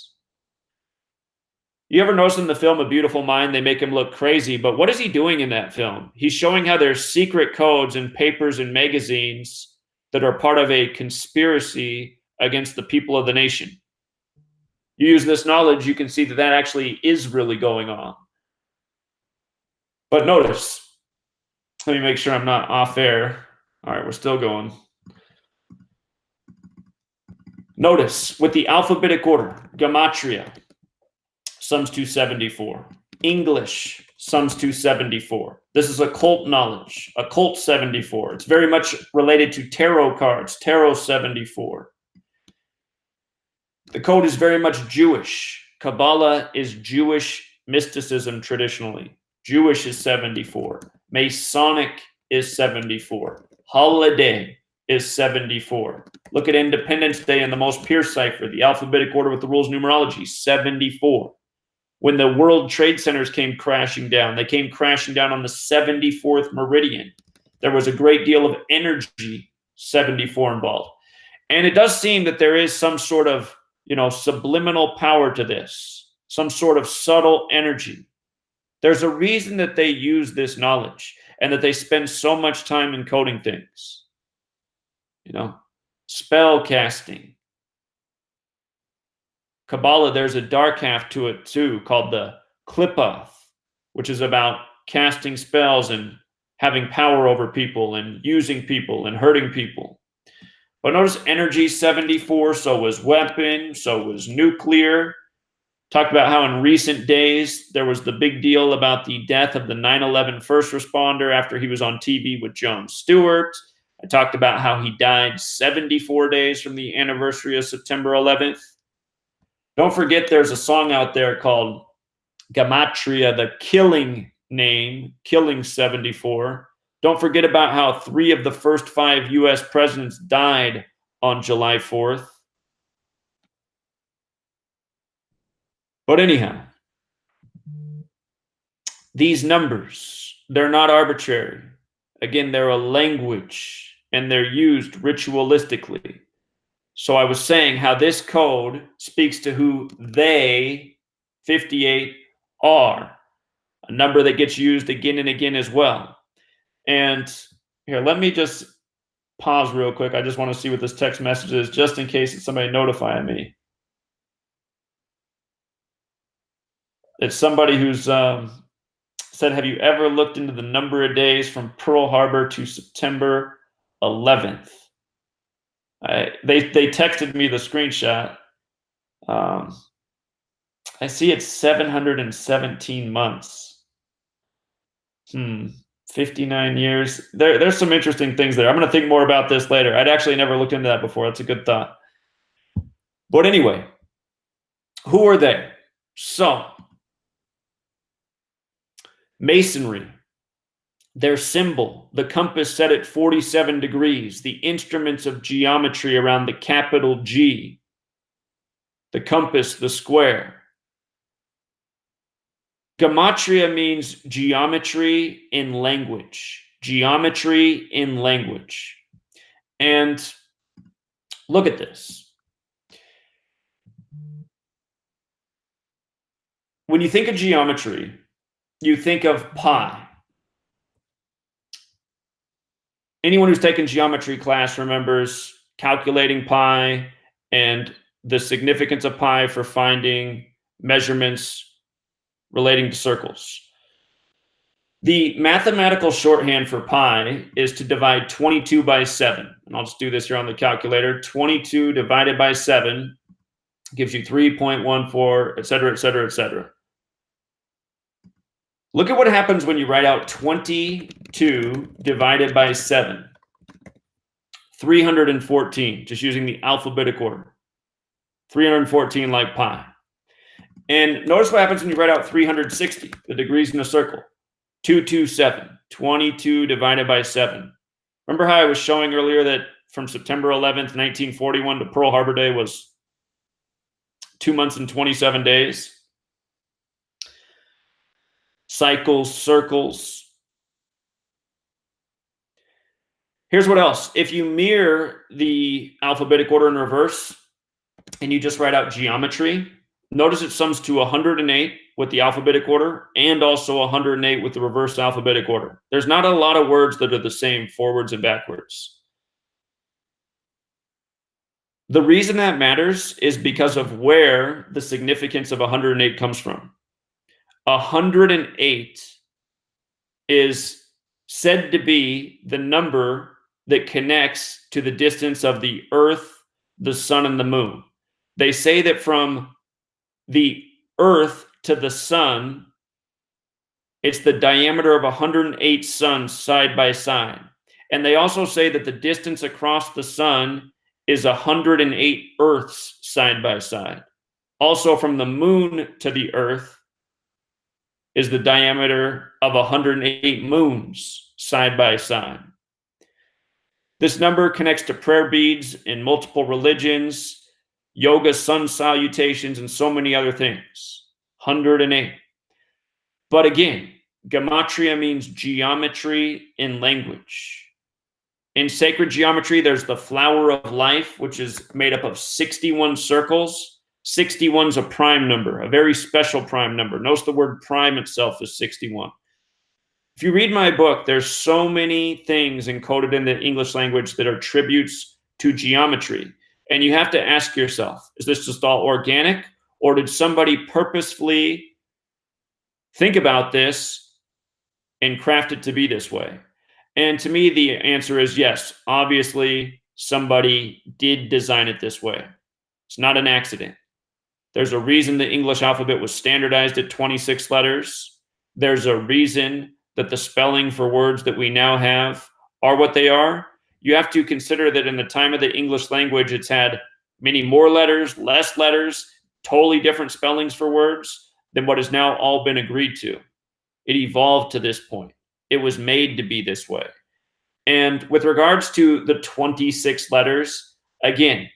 Speaker 1: You ever notice in the film A Beautiful Mind, they make him look crazy, but what is he doing in that film? He's showing how there's secret codes in papers and magazines that are part of a conspiracy against the people of the nation. You use this knowledge, you can see that that actually is really going on. But notice, let me make sure I'm not off air. All right, we're still going. Notice, with the alphabetic order, Gematria sums to 74. English sums to 74. This is occult knowledge, occult 74. It's very much related to tarot cards, tarot 74. The code is very much Jewish. Kabbalah is Jewish mysticism traditionally. Jewish is 74. Masonic is 74. Holiday is 74. Look at Independence Day in the most pure cipher, the alphabetic order with the rules numerology, 74. When the World Trade Centers came crashing down, they came crashing down on the 74th meridian. There was a great deal of energy, 74 involved. And it does seem that there is some sort of, subliminal power to this, some sort of subtle energy. There's a reason that they use this knowledge and that they spend so much time encoding things. Spell casting. Kabbalah, there's a dark half to it too, called the Klippa, which is about casting spells and having power over people and using people and hurting people. But notice energy 74, so was weapon, so was nuclear. Talked about how in recent days there was the big deal about the death of the 9/11 first responder after he was on TV with Jon Stewart. I talked about how he died 74 days from the anniversary of September 11th. Don't forget there's a song out there called Gematria, the killing name, killing 74. Don't forget about how 3 of the first 5 U.S. presidents died on July 4th. But anyhow, these numbers, they're not arbitrary. Again, they're a language, and they're used ritualistically. So I was saying how this code speaks to who they, 58, are, a number that gets used again and again as well. And here, let me just pause real quick. I just want to see what this text message is, just in case it's somebody notifying me. It's somebody who's said, have you ever looked into the number of days from Pearl Harbor to September 11th? They texted me the screenshot. I see it's 717 months. 59 years. There's some interesting things there. I'm going to think more about this later. I'd actually never looked into that before. That's a good thought. But anyway, who are they? So, Masonry, their symbol, the compass set at 47 degrees, the instruments of geometry around the capital G, the compass, the square. Gematria means geometry in language. Geometry in language. And look at this. When you think of geometry, you think of pi. Anyone who's taken geometry class remembers calculating pi and the significance of pi for finding measurements relating to circles. The mathematical shorthand for pi is to divide 22 by 7. And I'll just do this here on the calculator. 22 divided by 7 gives you 3.14, et cetera, et cetera, et cetera. Look at what happens when you write out 22 divided by 7. 314, just using the alphabetic order. 314 like pi. And notice what happens when you write out 360, the degrees in a circle. 227, 22 divided by 7. Remember how I was showing earlier that from September 11th, 1941 to Pearl Harbor Day was 2 months and 27 days? Cycles, circles. Here's what else. If you mirror the alphabetic order in reverse and you just write out geometry, notice it sums to 108 with the alphabetic order and also 108 with the reverse alphabetic order. There's not a lot of words that are the same forwards and backwards. The reason that matters is because of where the significance of 108 comes from. 108 is said to be the number that connects to the distance of the Earth, the Sun, and the Moon. They say that from the Earth to the Sun, it's the diameter of 108 suns side by side. And they also say that the distance across the Sun is 108 Earths side by side. Also, from the Moon to the Earth is the diameter of 108 moons side by side. This number connects to prayer beads in multiple religions, yoga, sun salutations, and so many other things. 108. But again, Gematria means geometry in language. In sacred geometry, there's the flower of life, which is made up of 61 circles. 61 is a prime number, a very special prime number. Notice the word prime itself is 61. If you read my book, there's so many things encoded in the English language that are tributes to geometry. And you have to ask yourself, is this just all organic? Or did somebody purposefully think about this and craft it to be this way? And to me, the answer is yes. Obviously, somebody did design it this way. It's not an accident. There's a reason the English alphabet was standardized at 26 letters. There's a reason that the spelling for words that we now have are what they are. You have to consider that in the time of the English language, it's had many more letters, less letters, totally different spellings for words. than what has now all been agreed to. It evolved to this point. It was made to be this way. And with regards to the 26 letters, again,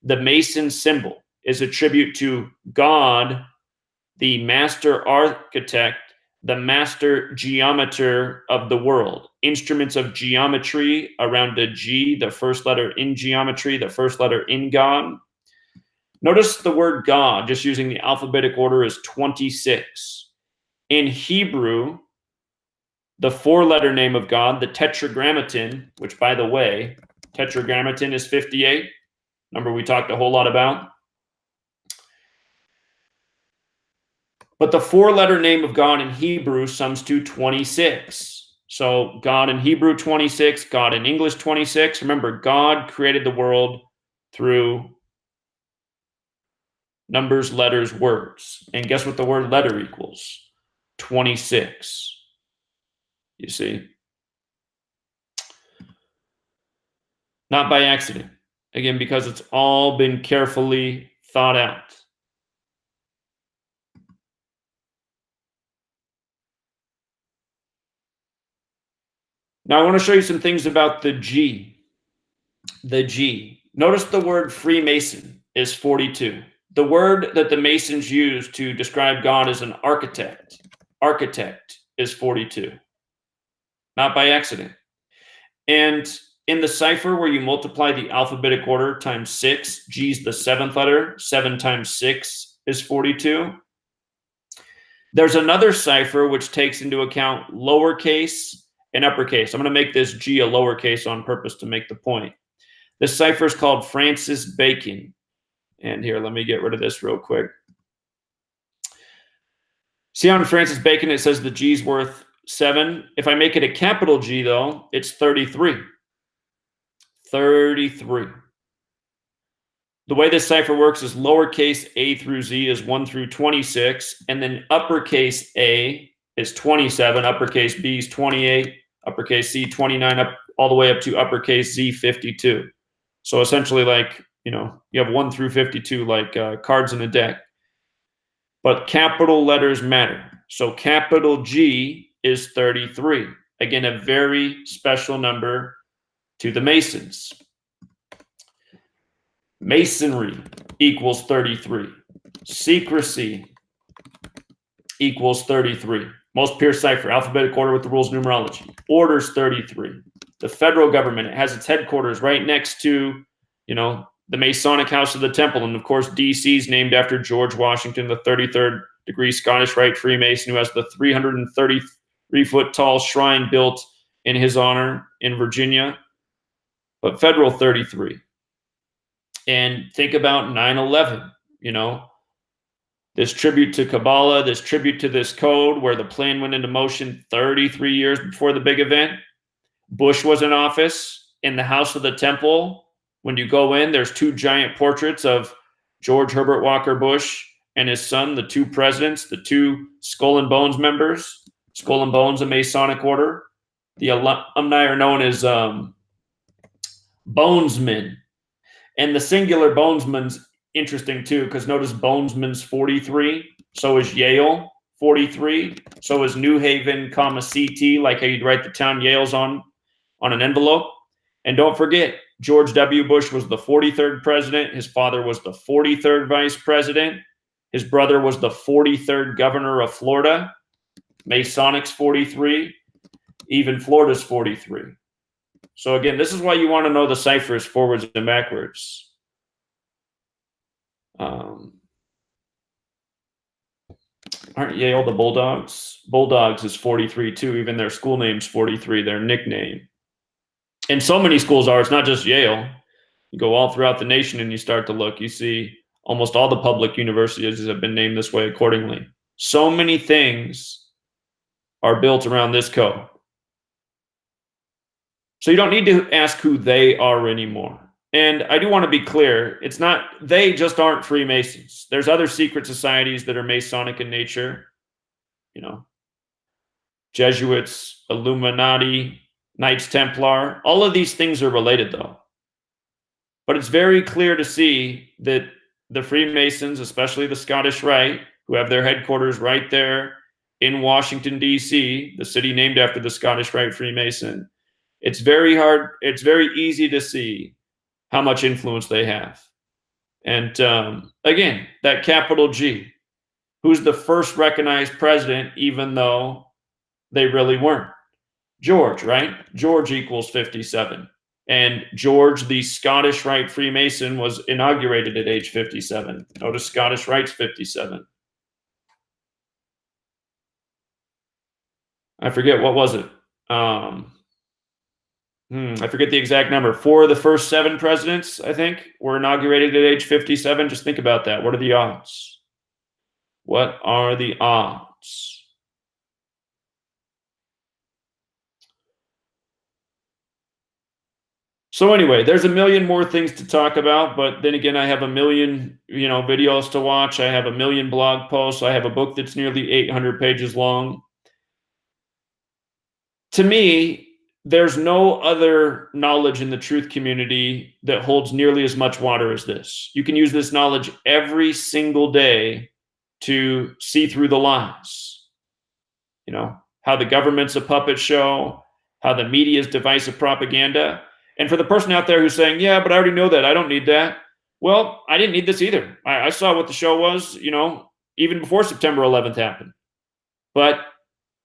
Speaker 1: the Mason symbol is a tribute to God, the master architect, the master geometer of the world. Instruments of geometry around a G, the first letter in geometry, the first letter in God. Notice the word God, just using the alphabetic order, is 26. In Hebrew, the four-letter name of God, the tetragrammaton, which, by the way, tetragrammaton is 58, number we talked a whole lot about. But the four-letter name of God in Hebrew sums to 26. So God in Hebrew, 26, God in English, 26. Remember, God created the world through numbers, letters, words. And guess what the word letter equals? 26. You see? Not by accident. Again, because it's all been carefully thought out. Now, I want to show you some things about the G. The G. Notice the word Freemason is 42. The word that the Masons use to describe God as an architect, architect, is 42. Not by accident. And in the cipher where you multiply the alphabetic order times 6, G's the seventh letter, 7 times 6 is 42. There's another cipher which takes into account lowercase and uppercase. I'm going to make this G a lowercase on purpose to make the point. This cipher is called Francis Bacon. And here, let me get rid of this real quick. See how in Francis Bacon it says the G's worth 7? If I make it a capital G, though, it's 33. 33. The way this cipher works is lowercase a through Z is 1 through 26, and then uppercase A is 27, uppercase B is 28, uppercase C 29, up all the way up to uppercase Z 52. So essentially, like, you know, you have 1 through 52 like cards in a deck. But capital letters matter. So capital G is 33. Again, a very special number to the Masons. Masonry equals 33. Secrecy equals 33. Most pure cipher, alphabetic order with the rules of numerology. Order's 33. The federal government, it has its headquarters right next to, you know, the Masonic House of the Temple. And of course, DC is named after George Washington, the 33rd degree Scottish Rite Freemason, who has the 333-foot tall shrine built in his honor in Virginia. But federal 33. And think about 9/11, you know, this tribute to Kabbalah, this tribute to this code where the plan went into motion 33 years before the big event. Bush was in office. In the House of the Temple, when you go in, there's two giant portraits of George Herbert Walker Bush and his son, the two presidents, the two Skull and Bones members. Skull and Bones, a Masonic order. The alumni are known as Bonesmen. And the singular Bonesman's interesting too, because notice Bonesman's 43. So is Yale 43. So is New Haven, comma CT, like how you'd write the town Yale's on an envelope. And don't forget, George W. Bush was the 43rd president. His father was the 43rd vice president. His brother was the 43rd governor of Florida. Masonic's 43. Even Florida's 43. So again, this is why you want to know the ciphers forwards and backwards. Aren't Yale the Bulldogs? Bulldogs is 43 too. Even their school name's 43, their nickname. And so many schools are. It's not just Yale. You go all throughout the nation and you start to look. You see almost all the public universities have been named this way accordingly. So many things are built around this code. So you don't need to ask who they are anymore. And I do want to be clear, it's not, they just aren't Freemasons. There's other secret societies that are Masonic in nature, you know, Jesuits, Illuminati, Knights Templar. All of these things are related though. But it's very clear to see that the Freemasons, especially the Scottish Rite, who have their headquarters right there in Washington, D.C., the city named after the Scottish Rite Freemason, it's very hard, it's very easy to see how much influence they have. And again, that capital G, who's the first recognized president, even though they really weren't? George, right? George equals 57. And George, the Scottish Rite Freemason, was inaugurated at age 57. Notice Scottish Rite's 57. I forget, what was it? I forget the exact number. 4 of the first 7 presidents, I think, were inaugurated at age 57. Just think about that. What are the odds? What are the odds? So anyway, there's a million more things to talk about, but then again, I have a million, videos to watch. I have a million blog posts. I have a book that's nearly 800 pages long. To me, there's no other knowledge in the truth community that holds nearly as much water as this. You can use this knowledge every single day to see through the lies. How the government's a puppet show, how the media is divisive propaganda. And for the person out there who's saying, yeah, but I already know that, I don't need that. Well, I didn't need this either. I saw what the show was, even before September 11th happened. But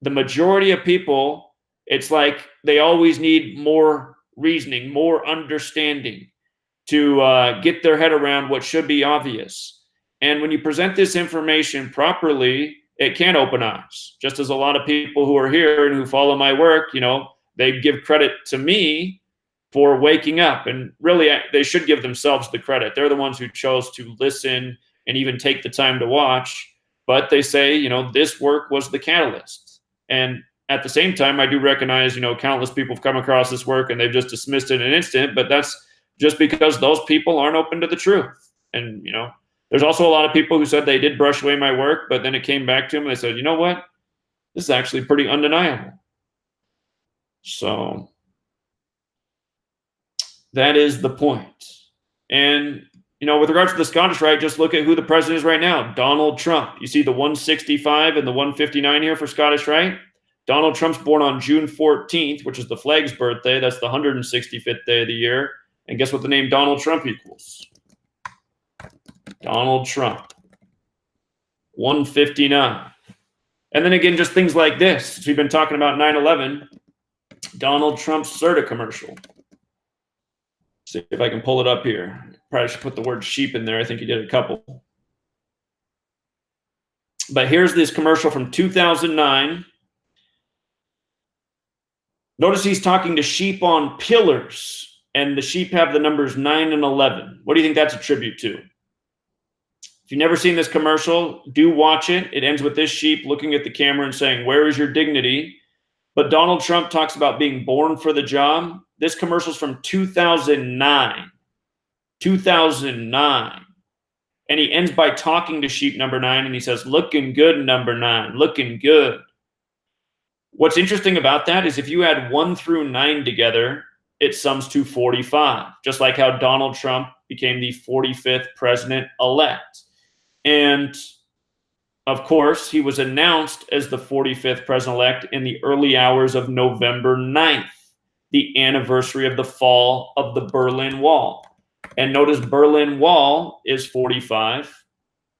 Speaker 1: the majority of people, it's like they always need more reasoning, more understanding to get their head around what should be obvious. And when you present this information properly, it can open eyes. Just as a lot of people who are here and who follow my work, they give credit to me for waking up. And really, they should give themselves the credit. They're the ones who chose to listen and even take the time to watch. But they say, this work was the catalyst. And at the same time, I do recognize, countless people have come across this work and they've just dismissed it in an instant. But that's just because those people aren't open to the truth. And, there's also a lot of people who said they did brush away my work, but then it came back to them and they said, you know what? This is actually pretty undeniable. So that is the point. And, with regards to the Scottish Rite, just look at who the president is right now. Donald Trump. You see the 165 and the 159 here for Scottish Rite? Donald Trump's born on June 14th, which is the flag's birthday. That's the 165th day of the year. And guess what the name Donald Trump equals? Donald Trump. 159. And then again, just things like this. Since we've been talking about 9/11, Donald Trump's Serta commercial. See if I can pull it up here. Probably should put the word sheep in there. I think he did a couple. But here's this commercial from 2009. Notice he's talking to sheep on pillars, and the sheep have the numbers 9 and 11. What do you think that's a tribute to? If you've never seen this commercial, do watch it. It ends with this sheep looking at the camera and saying, "Where is your dignity?" But Donald Trump talks about being born for the job. This commercial is from 2009. 2009. And he ends by talking to sheep number 9, and he says, "Looking good, number 9, looking good." What's interesting about that is if you add 1 through 9 together, it sums to 45, just like how Donald Trump became the 45th president-elect. And of course, he was announced as the 45th president-elect in the early hours of November 9th, the anniversary of the fall of the Berlin Wall. And notice Berlin Wall is 45.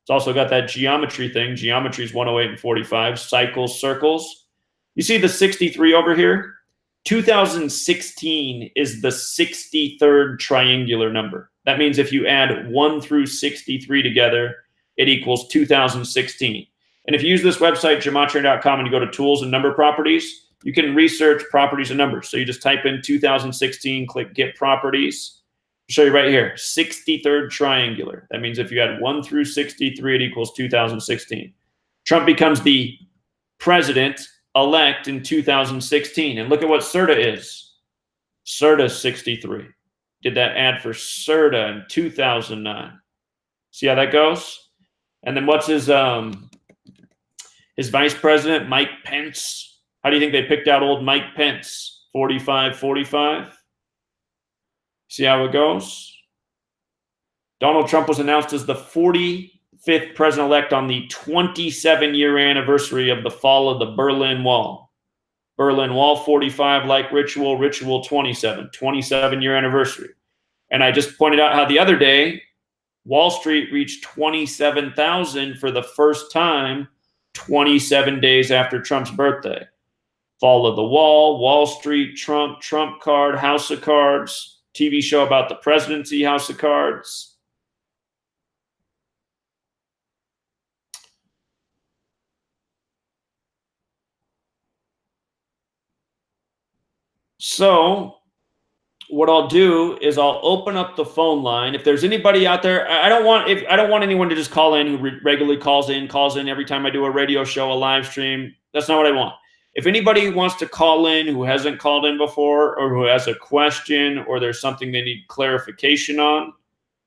Speaker 1: It's also got that geometry thing. Geometry is 108 and 45. Cycles, circles. You see the 63 over here? 2016 is the 63rd triangular number. That means if you add 1 through 63 together, it equals 2016. And if you use this website, gematria.com, and you go to tools and number properties, you can research properties and numbers. So you just type in 2016, click get properties. I'll show you right here, 63rd triangular. That means if you add 1 through 63, it equals 2016. Trump becomes the president-elect in 2016. And look at what Serta is. Serta 63. Did that ad for Serta in 2009. See how that goes? And then what's his vice president, Mike Pence? How do you think they picked out old Mike Pence? 45. See how it goes? Donald Trump was announced as the 45th fifth president-elect on the 27-year anniversary of the fall of the Berlin Wall. Berlin Wall 45, like Ritual, Ritual 27, 27-year anniversary. And I just pointed out how the other day, Wall Street reached 27,000 for the first time 27 days after Trump's birthday. Fall of the Wall, Wall Street, Trump, Trump card, House of Cards, TV show about the presidency, House of Cards. So what I'll do is I'll open up the phone line. If there's anybody out there, I don't want anyone to just call in who regularly calls in every time I do a radio show, a live stream. That's not what I want. If anybody wants to call in who hasn't called in before, or who has a question, or there's something they need clarification on,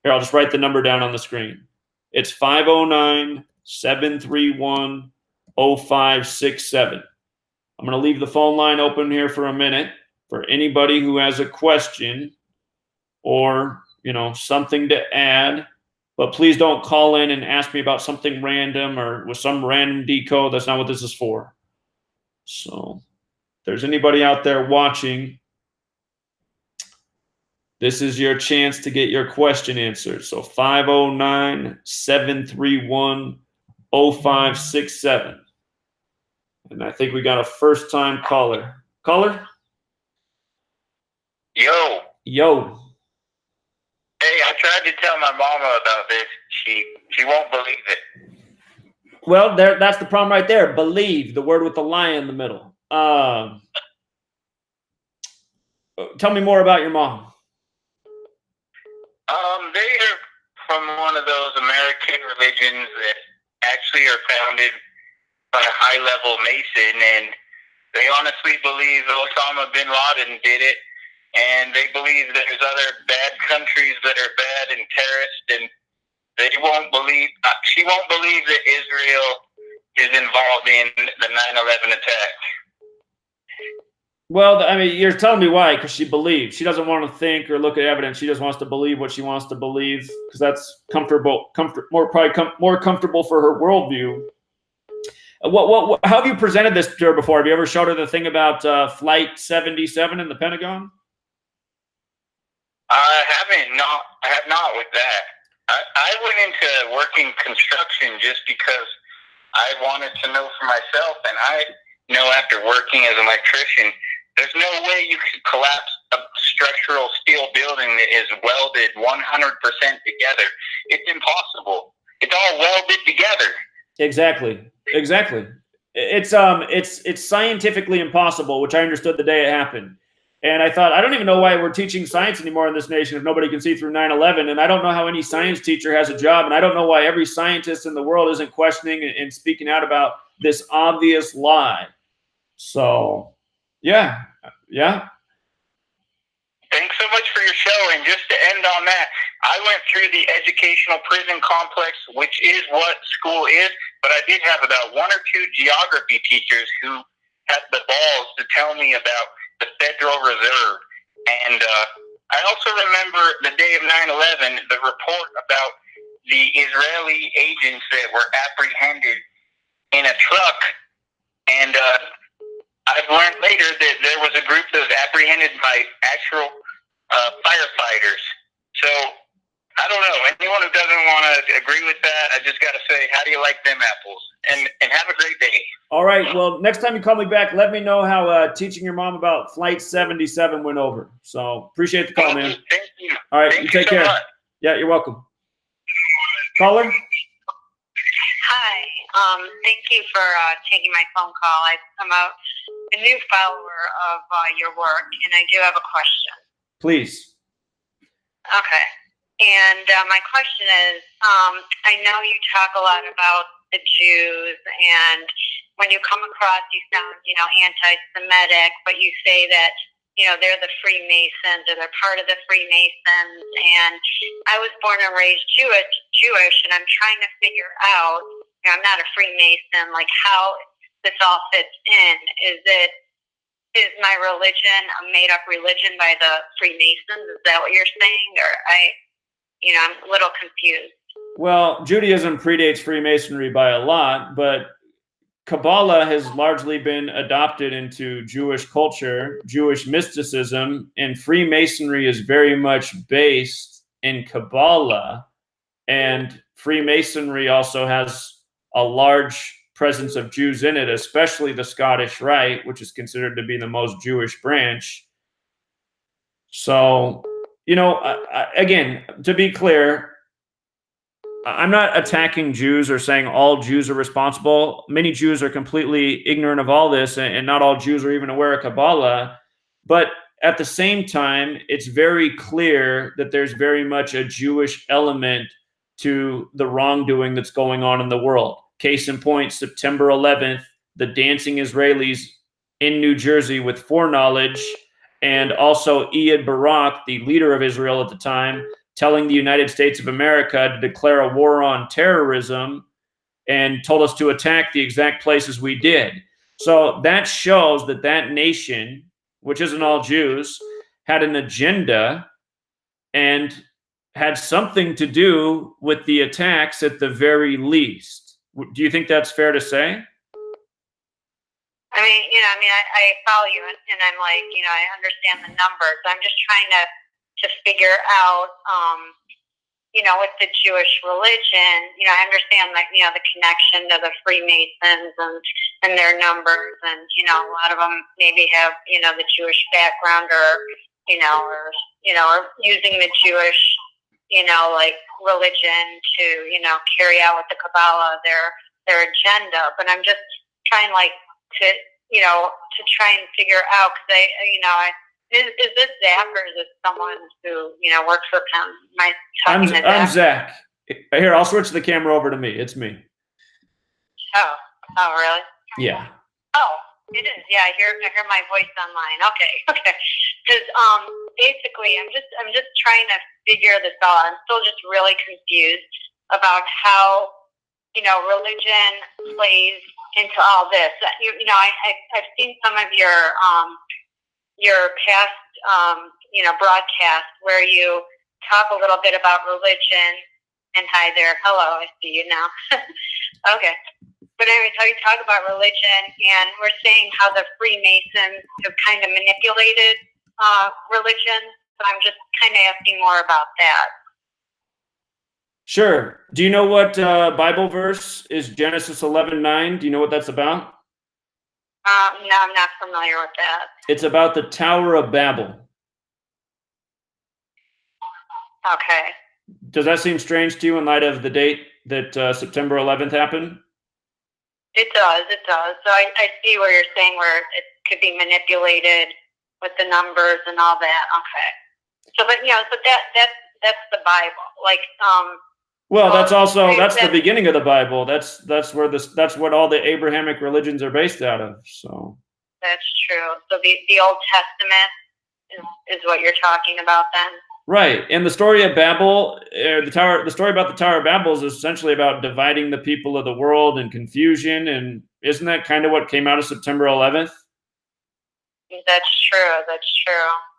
Speaker 1: here, I'll just write the number down on the screen. It's 509-731-0567. I'm going to leave the phone line open here for a minute for anybody who has a question or, something to add. But please don't call in and ask me about something random or with some random decode. That's not what this is for. So if there's anybody out there watching, this is your chance to get your question answered. So 509-731-0567. And I think we got a first-time caller. Caller?
Speaker 2: Yo.
Speaker 1: Yo.
Speaker 2: Hey, I tried to tell my mama about this. She won't believe it.
Speaker 1: Well, that's the problem right there. Believe, the word with the lie in the middle. Tell me more about your mom.
Speaker 2: They are from one of those American religions that actually are founded by a high-level Mason, and they honestly believe Osama bin Laden did it, and they believe there's other bad countries that are bad and terrorist, and they won't believe. She won't believe that Israel is involved in the 9/11 attack.
Speaker 1: Well, I mean, you're telling me why? Because she believes. She doesn't want to think or look at evidence. She just wants to believe what she wants to believe because that's more comfortable for her worldview. How have you presented this to her before? Have you ever showed her the thing about Flight 77 in the Pentagon?
Speaker 2: I haven't. No, I have not with that. I went into working construction just because I wanted to know for myself, and I know after working as an electrician, there's no way you could collapse a structural steel building that is welded 100% together. It's impossible. It's all welded together.
Speaker 1: Exactly. It's scientifically impossible, which I understood the day it happened. And I thought, I don't even know why we're teaching science anymore in this nation if nobody can see through 9/11. And I don't know how any science teacher has a job. And I don't know why every scientist in the world isn't questioning and speaking out about this obvious lie. So, yeah.
Speaker 2: Thanks so much for your show. And just to end on that, I went through the educational prison complex, which is what school is. But I did have about one or two geography teachers who had the balls to tell me about the Federal Reserve. And I also remember the day of 9/11, the report about the Israeli agents that were apprehended in a truck. And I've learned later that there was a group that was apprehended by actual firefighters. So I don't know. Anyone who doesn't want to agree with that, I just got to say, how do you like them apples? And have a great day.
Speaker 1: All right. Well, next time you call me back, let me know how teaching your mom about Flight 77 went over. So appreciate the call, man.
Speaker 2: Thank you.
Speaker 1: All right.
Speaker 2: Thank
Speaker 1: You take
Speaker 2: so
Speaker 1: care.
Speaker 2: much.
Speaker 1: Yeah, you're welcome. Caller?
Speaker 3: Hi. Thank you for taking my phone call. I'm a new follower of your work, and I do have a question.
Speaker 1: Please.
Speaker 3: Okay. And my question is, I know you talk a lot about the Jews, and when you come across, you sound, anti-Semitic, but you say that, they're the Freemasons, or they're part of the Freemasons. And I was born and raised Jewish, and I'm trying to figure out, I'm not a Freemason, like how this all fits in. Is my religion a made-up religion by the Freemasons? Is that what you're saying? Or I'm a little confused.
Speaker 1: Well, Judaism predates Freemasonry by a lot, but Kabbalah has largely been adopted into Jewish culture, Jewish mysticism, and Freemasonry is very much based in Kabbalah. And Freemasonry also has a large presence of Jews in it, especially the Scottish Rite, which is considered to be the most Jewish branch. So, again, to be clear, I'm not attacking Jews or saying all Jews are responsible. Many Jews are completely ignorant of all this, and not all Jews are even aware of Kabbalah. But at the same time, it's very clear that there's very much a Jewish element to the wrongdoing that's going on in the world. Case in point, September 11th, the dancing Israelis in New Jersey with foreknowledge, and also Ehud Barak, the leader of Israel at the time, telling the United States of America to declare a war on terrorism and told us to attack the exact places we did. So that shows that that nation, which isn't all Jews, had an agenda and had something to do with the attacks at the very least. Do you think that's fair to say?
Speaker 3: I follow you, and I'm like, I understand the numbers. I'm just trying to figure out, with the Jewish religion, I understand that, the connection to the Freemasons and their numbers, and, a lot of them maybe have, the Jewish background or using the Jewish, religion to, carry out with the Kabbalah, their agenda. But I'm just trying to try and figure out, because is this Zach, or is this someone who works with him?
Speaker 1: I'm Zach. Here, I'll switch the camera over to me. It's me.
Speaker 3: Oh, really?
Speaker 1: Yeah.
Speaker 3: Oh, it is. Yeah, I hear my voice online. Okay. Because basically, I'm just trying to figure this out. I'm still just really confused about how religion plays into all this. I've seen some of your past broadcasts where you talk a little bit about religion. And hi there. Hello, I see you now. Okay. But anyways, how you talk about religion, and we're saying how the Freemasons have kind of manipulated religion. So I'm just kind of asking more about that.
Speaker 1: Sure. Do you know what Bible verse is Genesis 11:9? Do you know what that's about?
Speaker 3: No, I'm not familiar with that.
Speaker 1: It's about the Tower of Babel.
Speaker 3: Okay.
Speaker 1: Does that seem strange to you in light of the date that September 11th happened?
Speaker 3: It does. So I see where you're saying where it could be manipulated with the numbers and all that. Okay. So, but that's the Bible.
Speaker 1: Well, that's the beginning of the Bible. That's what all the Abrahamic religions are based out of. So. That's
Speaker 3: true. So the Old Testament is what you're talking about then.
Speaker 1: Right, and the story of Babel, the story about the Tower of Babel is essentially about dividing the people of the world and confusion. And isn't that kind of what came out of September 11th?
Speaker 3: That's true.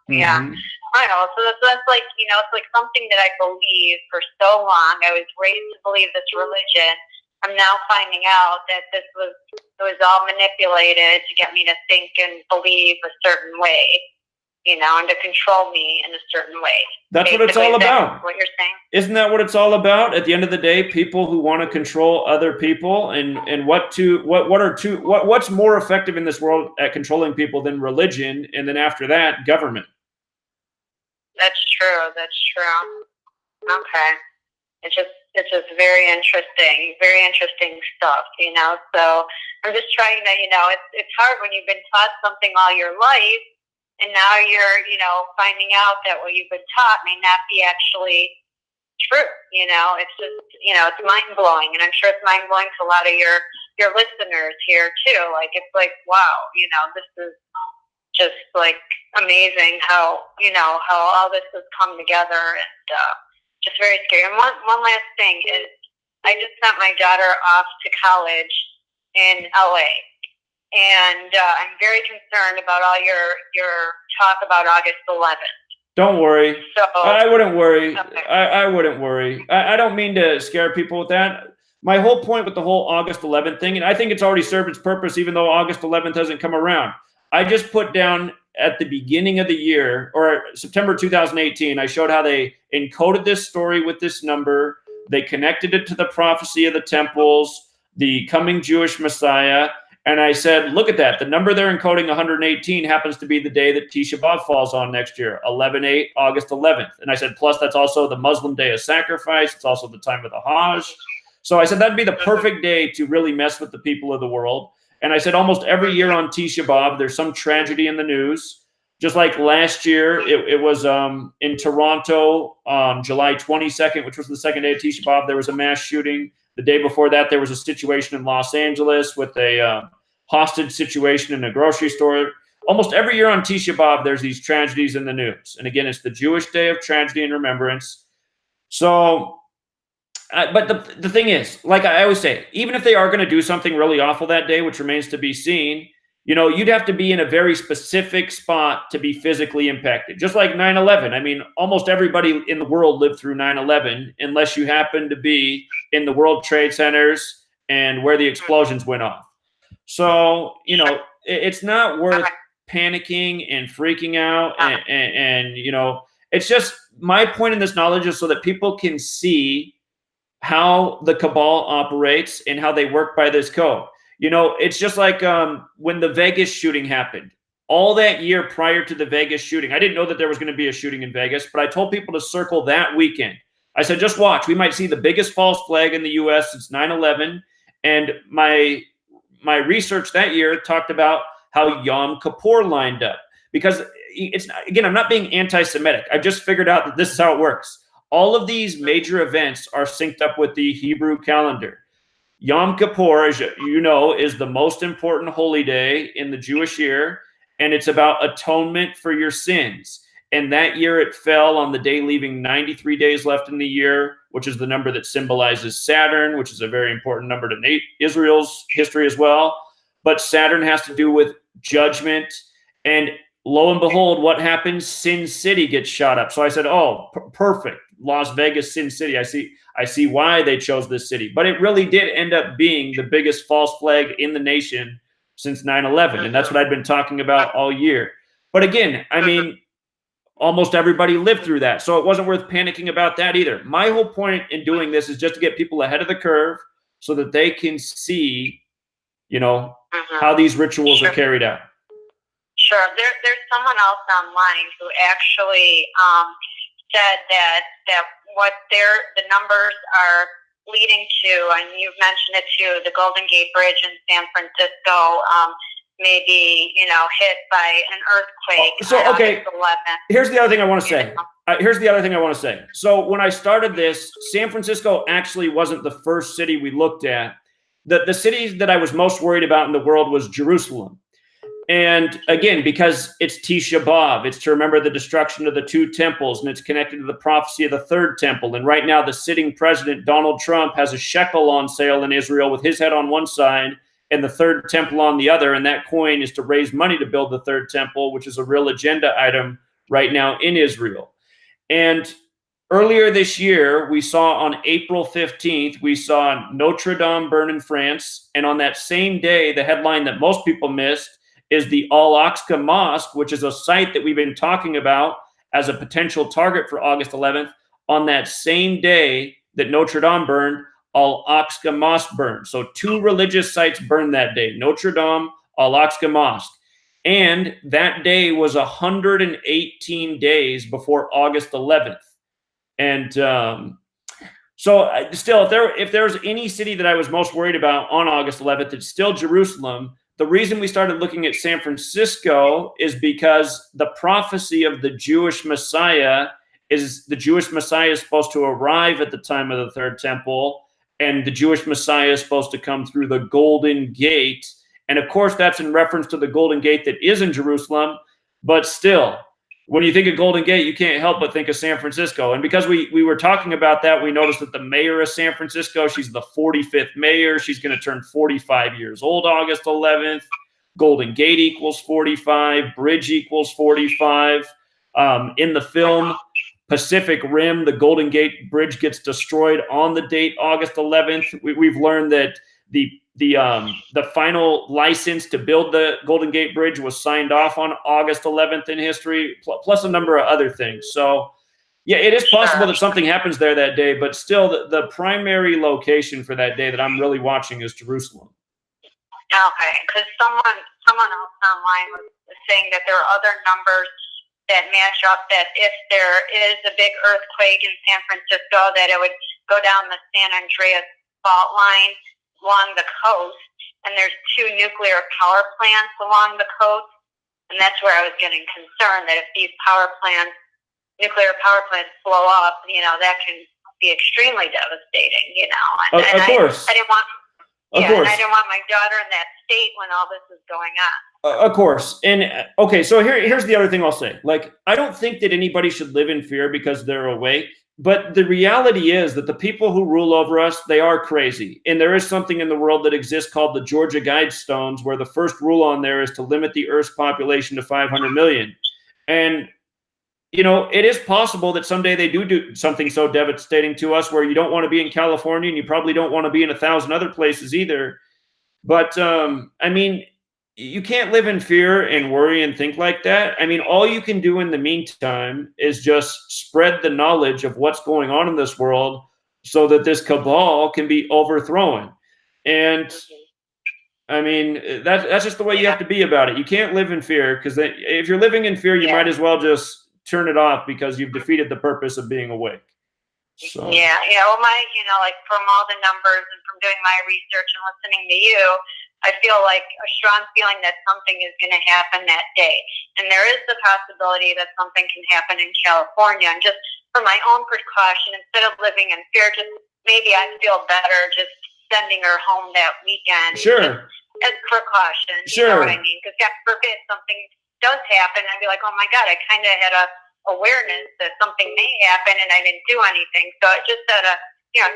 Speaker 3: Mm-hmm. Yeah. I know. So that's like, it's like something that I believed for so long. I was raised to believe this religion. I'm now finding out that it was all manipulated to get me to think and believe a certain way, and to control me in a certain way.
Speaker 1: That's basically what it's all about.
Speaker 3: What you're saying?
Speaker 1: Isn't that what it's all about? At the end of the day, people who want to control other people, and what's more effective in this world at controlling people than religion, and then after that, government.
Speaker 3: That's true. Okay. It's just very interesting stuff, So I'm just trying to, it's hard when you've been taught something all your life, and now you're, finding out that what you've been taught may not be actually true. It's just, it's mind blowing, and I'm sure it's mind blowing to a lot of your listeners here too. Like, it's like, wow, this is just like amazing how all this has come together, and just very scary. And one last thing is, I just sent my daughter off to college in LA, and I'm very concerned about all your talk about August 11th.
Speaker 1: Don't worry.
Speaker 3: So
Speaker 1: I wouldn't worry.
Speaker 3: okay.
Speaker 1: I wouldn't worry. I don't mean to scare people with that. My whole point with the whole August 11th thing, and I think it's already served its purpose, even though August 11th hasn't come around. I just put down at the beginning of the year, or September 2018, I showed how they encoded this story with this number. They connected it to the prophecy of the temples, the coming Jewish Messiah. And I said, look at that. The number they're encoding, 118, happens to be the day that Tisha B'Av falls on next year, 11/8, August 11th. And I said, plus that's also the Muslim day of sacrifice. It's also the time of the Hajj. So I said, that'd be the perfect day to really mess with the people of the world. And I said, almost every year on Tisha B'Av, there's some tragedy in the news. Just like last year, it was in Toronto on July 22nd, which was the second day of Tisha B'Av, there was a mass shooting. The day before that, there was a situation in Los Angeles with a hostage situation in a grocery store. Almost every year on Tisha B'Av, there's these tragedies in the news. And again, it's the Jewish day of tragedy and remembrance. So, but the thing is, like I always say, even if they are going to do something really awful that day, which remains to be seen, you know, you'd have to be in a very specific spot to be physically impacted. Just like 9/11. I mean, almost everybody in the world lived through 9/11, unless you happen to be in the World Trade Centers and where the explosions went off. So, you know, it's not worth panicking and freaking out. And, you know, it's just my point in this knowledge is so that people can see how the cabal operates and how they work by this code. You know, it's just like when the Vegas shooting happened. All that year prior to the Vegas shooting, I didn't know that there was going to be a shooting in Vegas, but I told people to circle that weekend. I said, just watch. We might see the biggest false flag in the U.S. since 9/11. And my research that year talked about how Yom Kippur lined up. Because it's, again, I'm not being anti-Semitic. I just figured out that this is how it works. All of these major events are synced up with the Hebrew calendar. Yom Kippur, as you know, is the most important holy day in the Jewish year, and it's about atonement for your sins. And that year it fell on the day leaving 93 days left in the year, which is the number that symbolizes Saturn, which is a very important number to Israel's history as well. But Saturn has to do with judgment. And lo and behold, what happens? Sin City gets shot up. So I said, oh, perfect. Las Vegas, Sin City. I see why they chose this city. But it really did end up being the biggest false flag in the nation since 9/11. And that's what I'd been talking about all year. But again, I mean, almost everybody lived through that. So it wasn't worth panicking about that either. My whole point in doing this is just to get people ahead of the curve so that they can see, you know, how these rituals are carried out.
Speaker 3: Sure. There's someone else online who actually said that what the numbers are leading to, and you've mentioned it too, the Golden Gate Bridge in San Francisco may be, you know, hit by an earthquake.
Speaker 1: So, okay, here's the other thing I want to say. So when I started this, San Francisco actually wasn't the first city we looked at. The city that I was most worried about in the world was Jerusalem. And again, because it's Tisha B'Av, it's to remember the destruction of the two temples, and it's connected to the prophecy of the third temple. And right now, the sitting president, Donald Trump, has a shekel on sale in Israel with his head on one side and the third temple on the other. And that coin is to raise money to build the third temple, which is a real agenda item right now in Israel. And earlier this year, we saw on April 15th, we saw Notre Dame burn in France. And on that same day, the headline that most people missed is the Al-Aqsa Mosque, which is a site that we've been talking about as a potential target for August 11th. On that same day that Notre Dame burned, Al-Aqsa Mosque burned. So two religious sites burned that day, Notre Dame, Al-Aqsa Mosque. And that day was 118 days before August 11th. And so still, if there's any city that I was most worried about on August 11th, it's still Jerusalem. The reason we started looking at San Francisco is because the prophecy of the Jewish Messiah is the Jewish Messiah is supposed to arrive at the time of the third temple, and the Jewish Messiah is supposed to come through the Golden Gate. And of course, that's in reference to the Golden Gate that is in Jerusalem. But still, when you think of Golden Gate, you can't help but think of San Francisco. And because we were talking about that, we noticed that the mayor of San Francisco, she's the 45th mayor. She's going to turn 45 years old August 11th. Golden Gate equals 45. Bridge equals 45. In the film Pacific Rim, the Golden Gate Bridge gets destroyed on the date August 11th. We've learned that the final license to build the Golden Gate Bridge was signed off on August 11th in history, plus a number of other things. So, yeah, it is possible that something happens there that day, but still, the primary location for that day that I'm really watching is Jerusalem.
Speaker 3: Okay, because someone else online was saying that there are other numbers that match up, that if there is a big earthquake in San Francisco, that it would go down the San Andreas fault line along the coast, and there's 2 nuclear power plants along the coast, and that's where I was getting concerned, that if these nuclear power plants blow up, that can be extremely devastating, And,
Speaker 1: of course.
Speaker 3: I didn't want...
Speaker 1: Of course.
Speaker 3: And I didn't want my daughter in that state when all this is going on.
Speaker 1: Of course. And okay, so here's the other thing I'll say. Like, I don't think that anybody should live in fear because they're awake. But the reality is that the people who rule over us, they are crazy. And there is something in the world that exists called the Georgia Guidestones, where the first rule on there is to limit the Earth's population to 500 million. And it is possible that someday they do something so devastating to us where you don't want to be in California, and you probably don't want to be in 1,000 other places either. But, I mean, you can't live in fear and worry and think like that. I mean, all you can do in the meantime is just spread the knowledge of what's going on in this world so that this cabal can be overthrown. And, I mean, that's just the way you have to be about it. You can't live in fear, because if you're living in fear, you might as well just turn it off, because you've defeated the purpose of being awake. So.
Speaker 3: Yeah. Well, like from all the numbers and from doing my research and listening to you, I feel like a strong feeling that something is going to happen that day. And there is the possibility that something can happen in California. And just for my own precaution, instead of living in fear, just maybe I feel better just sending her home that weekend.
Speaker 1: Sure.
Speaker 3: As precaution.
Speaker 1: Sure.
Speaker 3: You know what I mean? Because God forbid something does happen, I'd be like, oh my God, I kind of had a awareness that something may happen and I didn't do anything. So it just out of,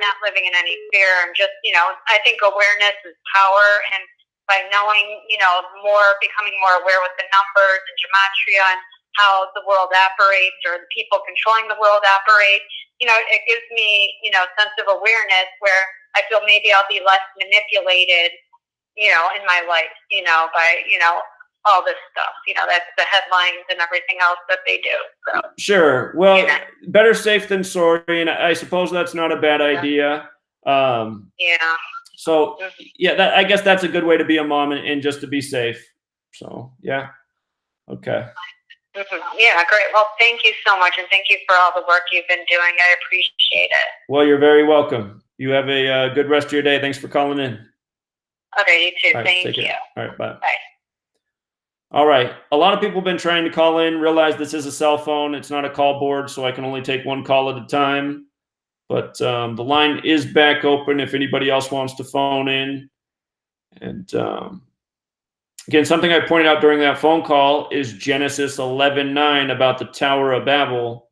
Speaker 3: not living in any fear, and just, I think awareness is power. And by knowing, more, becoming more aware with the numbers and gematria and how the world operates, or the people controlling the world operate, it gives me, a sense of awareness where I feel maybe I'll be less manipulated, in my life, by, all this stuff, that's the headlines and everything else that they do. So.
Speaker 1: Sure. Well, better safe than sorry, and I suppose that's not a bad idea. So, yeah, I guess that's a good way to be a mom, and just to be safe. So, yeah. Okay.
Speaker 3: Yeah, great. Well, thank you so much, and thank you for all the work you've been doing. I appreciate it.
Speaker 1: Well, you're very welcome. You have a good rest of your day. Thanks for calling in.
Speaker 3: Okay, you too.
Speaker 1: All right,
Speaker 3: thank you.
Speaker 1: All right, bye.
Speaker 3: Bye.
Speaker 1: All right. A lot of people have been trying to call in, realize this is a cell phone. It's not a call board, so I can only take one call at a time. But the line is back open if anybody else wants to phone in. And again, something I pointed out during that phone call is Genesis 11:9 about the Tower of Babel.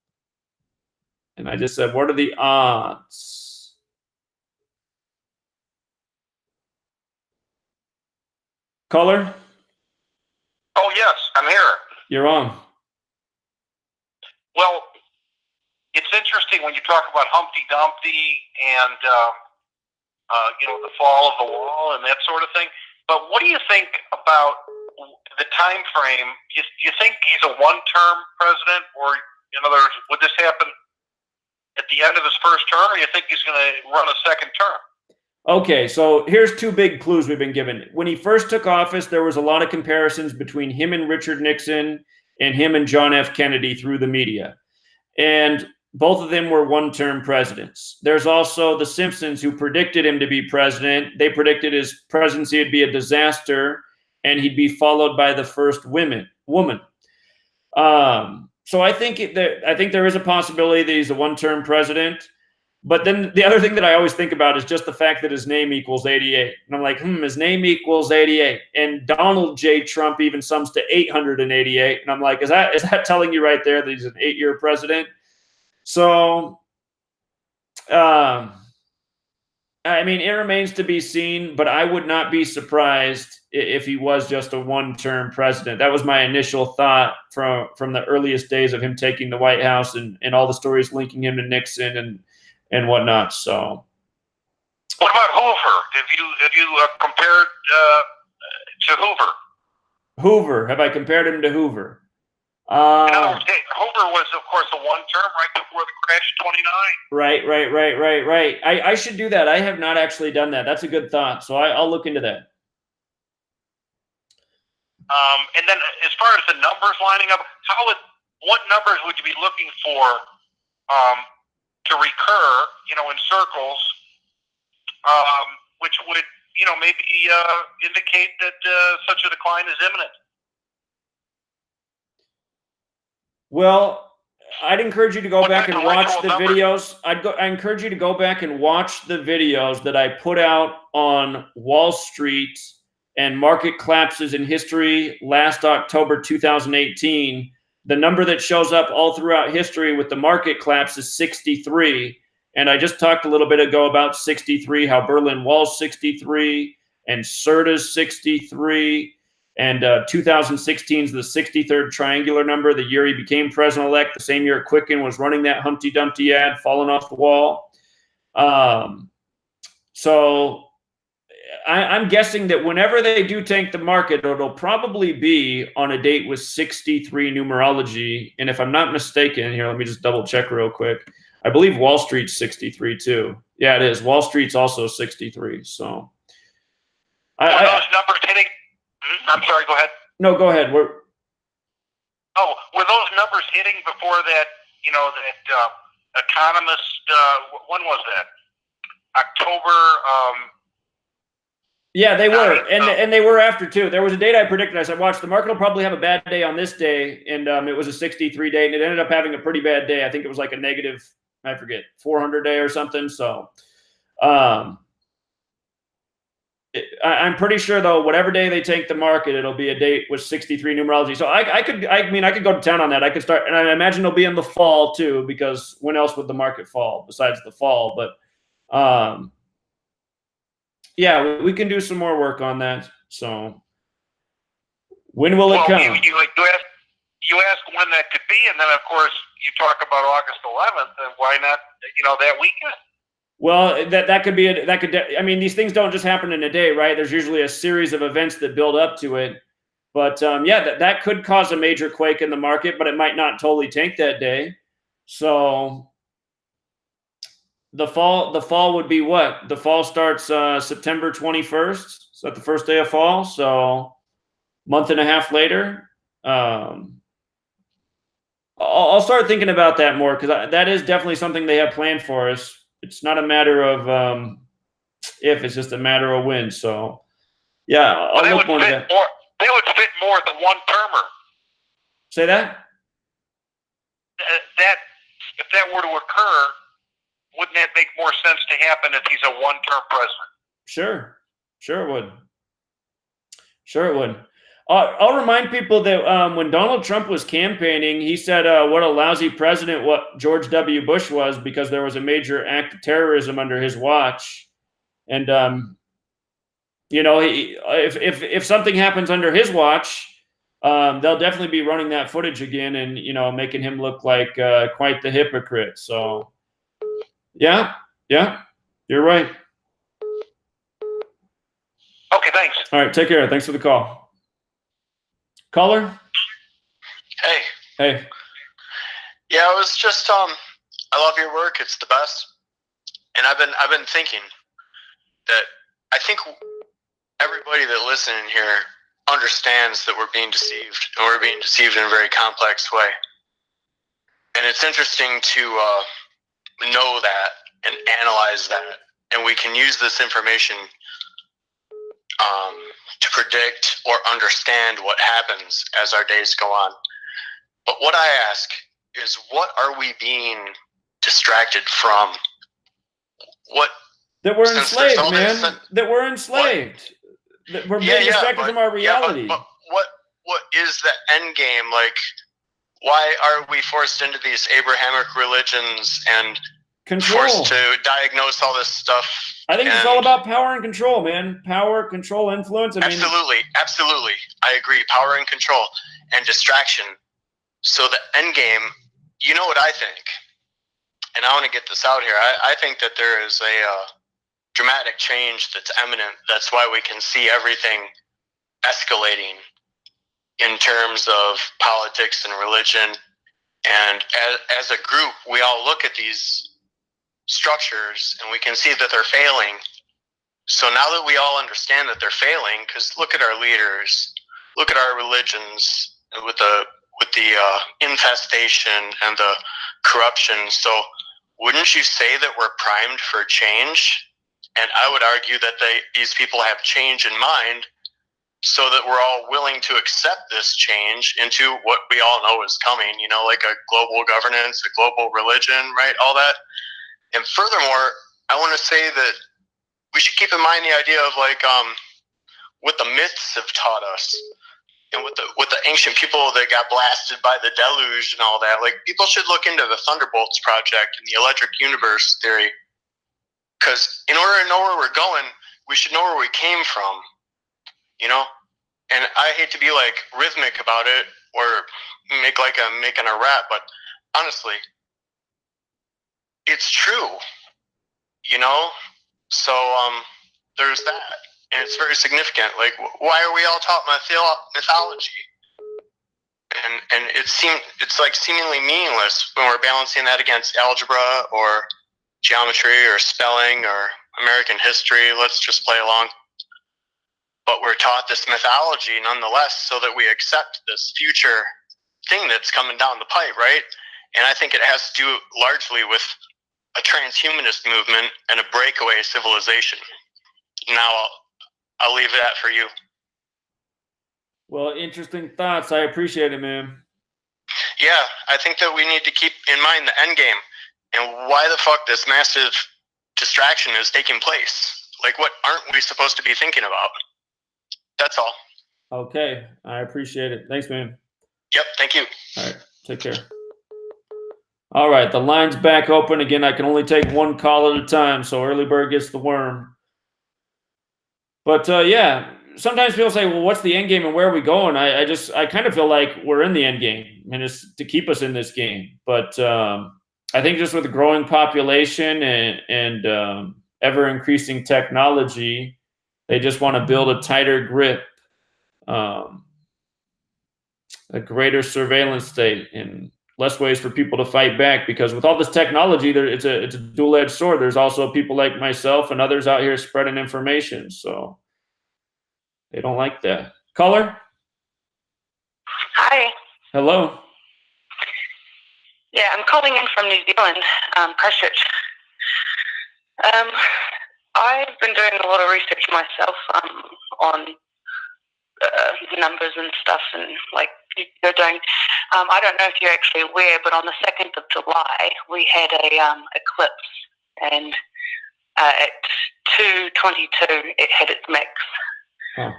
Speaker 1: And I just said, what are the odds? Caller?
Speaker 2: Oh, yes, I'm here.
Speaker 1: You're on.
Speaker 2: Well, it's interesting when you talk about Humpty Dumpty and, the fall of the wall and that sort of thing. But what do you think about the time frame? Do you think he's a one-term president, or, in other words, would this happen at the end of his first term, or do you think he's going to run a second term?
Speaker 1: Okay, so here's 2 big clues we've been given. When he first took office, there was a lot of comparisons between him and Richard Nixon and him and John F. Kennedy through the media. And both of them were one-term presidents. There's also the Simpsons, who predicted him to be president. They predicted his presidency would be a disaster, and he'd be followed by the first woman. So I think there is a possibility that he's a one-term president. But then the other thing that I always think about is just the fact that his name equals 88. And I'm like, his name equals 88. And Donald J. Trump even sums to 888. And I'm like, is that telling you right there that he's an 8-year president? So, I mean, it remains to be seen, but I would not be surprised if he was just a one-term president. That was my initial thought from the earliest days of him taking the White House and all the stories linking him to Nixon and whatnot. So,
Speaker 4: what about Hoover? Have you compared to Hoover?
Speaker 1: Hoover, have I compared him to Hoover?
Speaker 4: In other words, Hoover was, of course, a one-term right before the crash of '29.
Speaker 1: Right. I should do that. I have not actually done that. That's a good thought. So I'll look into that.
Speaker 4: And then, as far as the numbers lining up, what numbers would you be looking for to recur? In circles, which would maybe indicate that such a decline is imminent.
Speaker 1: Well, I'd encourage you to go back and watch the videos. I encourage you to go back and watch the videos that I put out on Wall Street and market collapses in history last October 2018. The number that shows up all throughout history with the market collapse is 63. And I just talked a little bit ago about 63, how Berlin Wall's 63 and CERTA's 63. And 2016 is the 63rd triangular number, the year he became president-elect, the same year Quicken was running that Humpty Dumpty ad, falling off the wall. So I'm guessing that whenever they do tank the market, it'll probably be on a date with 63 numerology. And if I'm not mistaken, here, let me just double check real quick. I believe Wall Street's 63 too. Yeah, it is. Wall Street's also 63. So
Speaker 4: Were those numbers hitting? I'm sorry, go ahead.
Speaker 1: No, go ahead.
Speaker 4: Were those numbers hitting before that, that economist, when was that? October.
Speaker 1: Yeah, they were. And they were after too. There was a date I predicted. I said, watch, the market will probably have a bad day on this day. And it was a 63 day, and it ended up having a pretty bad day. I think it was like a negative, I forget, 400 day or something. So I'm pretty sure, though, whatever day they take the market, it'll be a date with 63 numerology. So I could go to town on that. I could start, and I imagine it'll be in the fall too, because when else would the market fall besides the fall? But yeah, we can do some more work on that. So when will it come?
Speaker 4: You ask when that could be, and then of course you talk about August 11th, and why not? That weekend.
Speaker 1: Well, that could be I mean, these things don't just happen in a day, right? There's usually a series of events that build up to it. But yeah, that could cause a major quake in the market, but it might not totally tank that day. So the fall would be what? The fall starts September 21st. Is that the first day of fall? So month and a half later. I'll start thinking about that more, because that is definitely something they have planned for us. It's not a matter of if, it's just a matter of when. So, yeah, I'll look more into that.
Speaker 4: They would fit more the one-termer.
Speaker 1: Say that?
Speaker 4: If that were to occur, wouldn't that make more sense to happen if he's a one-term president?
Speaker 1: Sure it would. I'll remind people that when Donald Trump was campaigning, he said what a lousy president what George W. Bush was, because there was a major act of terrorism under his watch. And, if something happens under his watch, they'll definitely be running that footage again and, making him look like quite the hypocrite. So, yeah, you're right.
Speaker 4: Okay, thanks.
Speaker 1: All right, take care. Thanks for the call. Caller?
Speaker 5: Hey. Yeah, I was just I love your work. It's the best. And I've been thinking that I think everybody that listens here understands that we're being deceived, and we're being deceived in a very complex way. And it's interesting to know that and analyze that, and we can use this information to predict or understand what happens as our days go on. But what I ask is, what are we being distracted from?
Speaker 1: That we're enslaved, man. That we're enslaved. That we're being distracted from our reality.
Speaker 5: But what is the end game? Like, why are we forced into these Abrahamic religions and forced to diagnose all this stuff.
Speaker 1: I think it's all about power and control, man. Power, control, influence.
Speaker 5: Absolutely. I agree. Power and control and distraction. So the end game, you know what I think, and I want to get this out here. I think that there is a dramatic change that's imminent. That's why we can see everything escalating in terms of politics and religion. And as a group, we all look at these structures and we can see that they're failing. So now that we all understand that they're failing, because look at our leaders, look at our religions with the infestation and the corruption. So wouldn't you say that we're primed for change? And I would argue that these people have change in mind, so that we're all willing to accept this change into what we all know is coming, like a global governance, a global religion, right? All that. And furthermore, I want to say that we should keep in mind the idea of what the myths have taught us, and what the ancient people that got blasted by the deluge and all that. Like, people should look into the Thunderbolts project and the electric universe theory, because in order to know where we're going, we should know where we came from. And I hate to be rhythmic about it or make like I'm making a rap, but honestly, it's true, So there's that, and it's very significant. Like, why are we all taught mythology? And it's like seemingly meaningless when we're balancing that against algebra or geometry or spelling or American history. Let's just play along. But we're taught this mythology nonetheless, so that we accept this future thing that's coming down the pipe, right? And I think it has to do largely with a transhumanist movement and a breakaway civilization. Now, I'll leave that for you.
Speaker 1: Well, interesting thoughts. I appreciate it, man.
Speaker 5: Yeah, I think that we need to keep in mind the end game and why the fuck this massive distraction is taking place. Like, what aren't we supposed to be thinking about? That's all.
Speaker 1: Okay, I appreciate it. Thanks, man.
Speaker 5: Yep, thank you.
Speaker 1: All right, take care. All right, the line's back open. Again, I can only take one call at a time, so early bird gets the worm. But yeah, sometimes people say, well, what's the end game and where are we going? I kind of feel like we're in the end game, and it's to keep us in this game. But I think just with the growing population and ever-increasing technology, they just want to build a tighter grip, a greater surveillance state, and less ways for people to fight back. Because with all this technology, it's a dual-edged sword. There's also people like myself and others out here spreading information, so they don't like that. Caller?
Speaker 6: Hi.
Speaker 1: Hello.
Speaker 6: Yeah, I'm calling in from New Zealand, Christchurch. I've been doing a lot of research myself on numbers and stuff, and like you're doing. I don't know if you're actually aware, but on the 2nd of July, we had a eclipse, and at 2:22, it hit its max.
Speaker 1: Oh.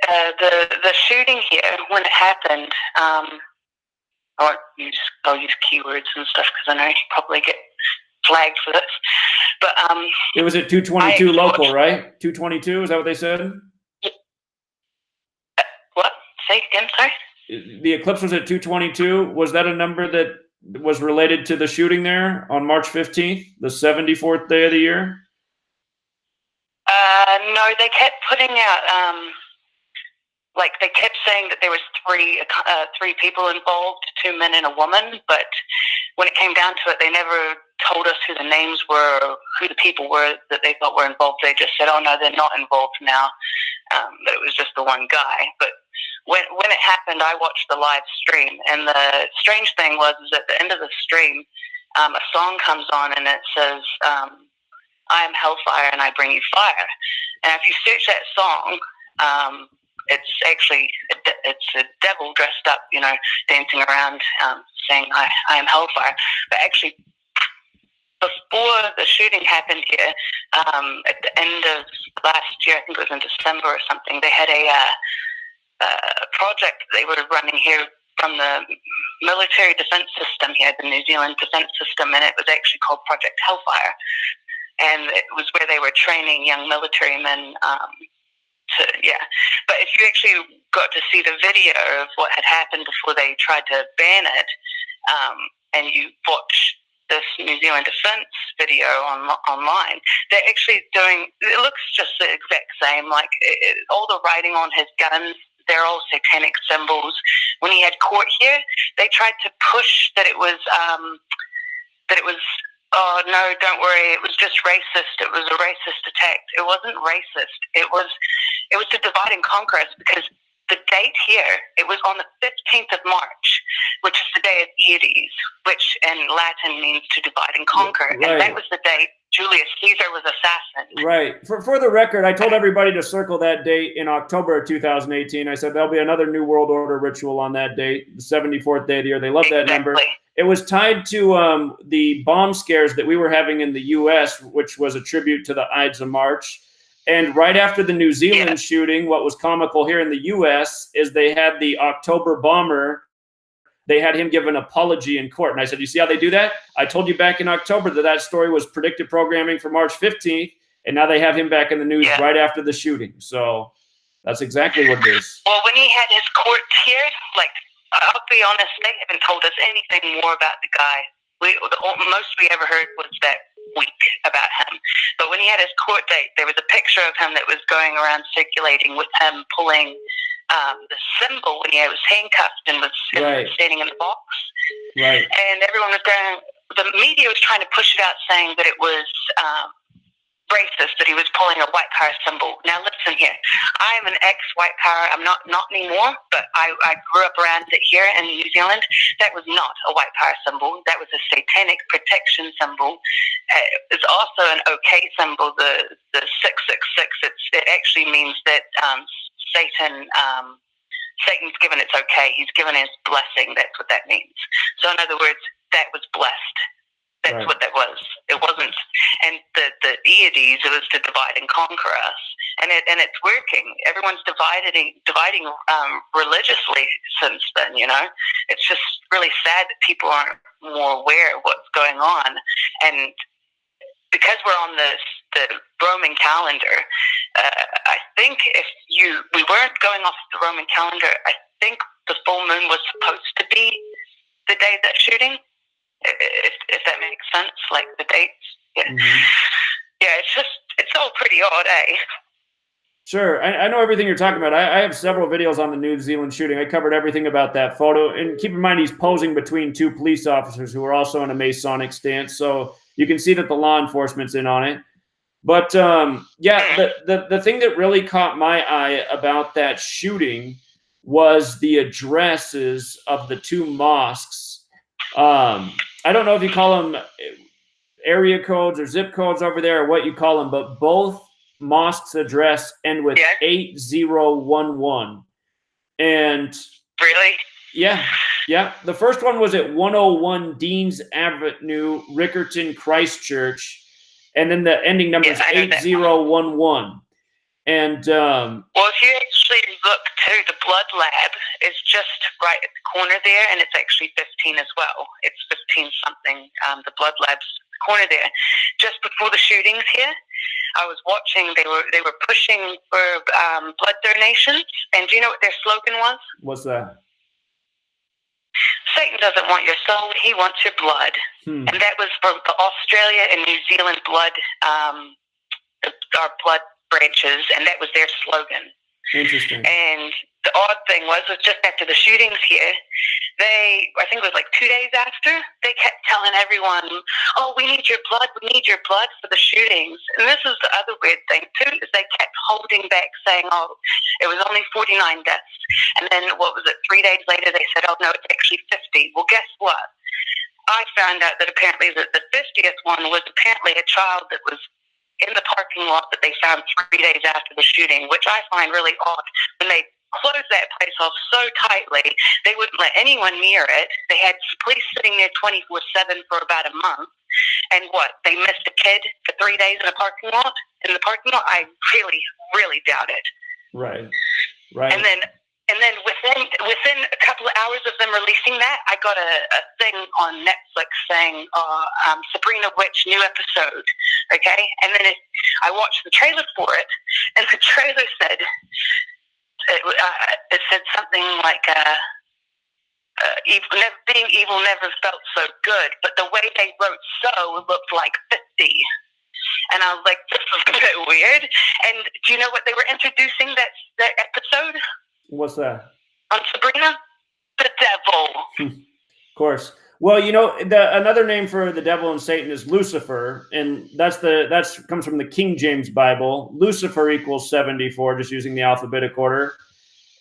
Speaker 6: The shooting here, when it happened, I'll use keywords and stuff because I know you probably get flagged for this. But
Speaker 1: it was at 2:22 local, right? 2:22, is that what they said?
Speaker 6: What? Say again, sorry?
Speaker 1: The eclipse was at 2:22. Was that a number that was related to the shooting there on March 15th, the 74th day of the year?
Speaker 6: No, they kept putting out, they kept saying that there was three people involved, 2 men and a woman, but when it came down to it, they never told us who the names were, or who the people were that they thought were involved. They just said, oh no, they're not involved now, that it was just the one guy. But when it happened, I watched the live stream, and the strange thing was at the end of the stream, a song comes on and it says, I am hellfire and I bring you fire. And if you search that song, it's actually it's a devil dressed up, dancing around, saying I am hellfire. But actually, before the shooting happened here, at the end of last year, I think it was in December or something, they had a project they were running here from the military defense system here, the New Zealand defense system, and it was actually called Project Hellfire. And it was where they were training young military men But if you actually got to see the video of what had happened before they tried to ban it, and you watch this New Zealand defense video online, they're actually doing, it looks just the exact same, like all the writing on his guns, they're all satanic symbols. When he had court here, they tried to push that it was, oh no, don't worry, it was just racist. It was a racist attack. It wasn't racist. It was to divide and conquer us, because the date here, it was on the 15th of March, which is the day of deities, which in Latin means to divide and conquer. Right. And that was the date Julius Caesar was assassinated. Right.
Speaker 1: For the record, I told everybody to circle that date in October of 2018. I said there'll be another New World Order ritual on that date, the 74th day of the year. They love that number. It was tied to the bomb scares that we were having in the U.S., which was a tribute to the Ides of March. And right after the New Zealand shooting, what was comical here in the U.S. is they had the October bomber. They had him give an apology in court. And I said, you see how they do that? I told you back in October that story was predicted programming for March 15th. And now they have him back in the news right after the shooting. So that's exactly what it is.
Speaker 6: Well, when he had his court here, like, I'll be honest, they haven't told us anything more about the guy. The most we ever heard was that week about him. But when he had his court date, there was a picture of him that was going around circulating with him pulling the symbol when he was handcuffed and was standing in the box.
Speaker 1: Right.
Speaker 6: And everyone was going, the media was trying to push it out, saying that it was racist, that he was pulling a white power symbol. Now listen here, I am an ex-white power. I'm not anymore, but I grew up around it here in New Zealand. That was not a white power symbol. That was a satanic protection symbol. It's also an okay symbol, the 666. It actually means that Satan's given its okay. He's given his blessing. That's what that means. So in other words, that was blessed. That's what that was. It wasn't, and the deities, it was to divide and conquer us, and it's working. Everyone's dividing religiously since then. You know, it's just really sad that people aren't more aware of what's going on, and because we're on the Roman calendar, I think we weren't going off the Roman calendar. I think the full moon was supposed to be the day of that shooting. If that makes sense, like the dates. Yeah. Mm-hmm. Yeah, it's all pretty odd, eh?
Speaker 1: Sure. I know everything you're talking about. I have several videos on the New Zealand shooting. I covered everything about that photo. And keep in mind, he's posing between two police officers who are also in a Masonic stance. So you can see that the law enforcement's in on it. But, the thing that really caught my eye about that shooting was the addresses of the two mosques. I don't know if you call them area codes or zip codes over there or what you call them, but both mosques' address end with 8011. And
Speaker 6: really?
Speaker 1: Yeah. The first one was at 101 Deans Avenue, Rickerton, Christchurch. And then the ending number is 8011. And
Speaker 6: well, if you actually look too, the blood lab is just right at the corner there, and it's actually 15 as well. It's 15 something. The blood lab's corner there. Just before the shootings here, I was watching. They were pushing for blood donations, and do you know what their slogan was?
Speaker 1: What's that?
Speaker 6: Satan doesn't want your soul; he wants your blood. And that was for the Australia and New Zealand blood, our blood branches, and that was their slogan.
Speaker 1: Interesting.
Speaker 6: And the odd thing was just after the shootings here, I think it was like 2 days after, they kept telling everyone, oh, we need your blood for the shootings. And this is the other weird thing too, is they kept holding back, saying, oh, it was only 49 deaths. And then 3 days later they said, oh no, it's actually 50. Well, guess what? I found out that apparently the 50th one was apparently a child that was in the parking lot that they found 3 days after the shooting, which I find really odd. When they closed that place off so tightly, they wouldn't let anyone near it. They had police sitting there 24/7 for about a month. And they missed a kid for 3 days in the parking lot? I really, really doubt it.
Speaker 1: Right.
Speaker 6: And then And then within a couple of hours of them releasing that, I got a thing on Netflix saying, Sabrina Witch, new episode, okay? And then I watched the trailer for it, and the trailer said, it said something like, being evil never felt so good, but the way they wrote "so" looked like 50. And I was like, this is a bit weird. And do you know what they were introducing that episode?
Speaker 1: What's that?
Speaker 6: On Sabrina? The devil.
Speaker 1: Of course. Well, you know, another name for the devil and Satan is Lucifer, and that's comes from the King James Bible. Lucifer equals 74, just using the alphabetic order.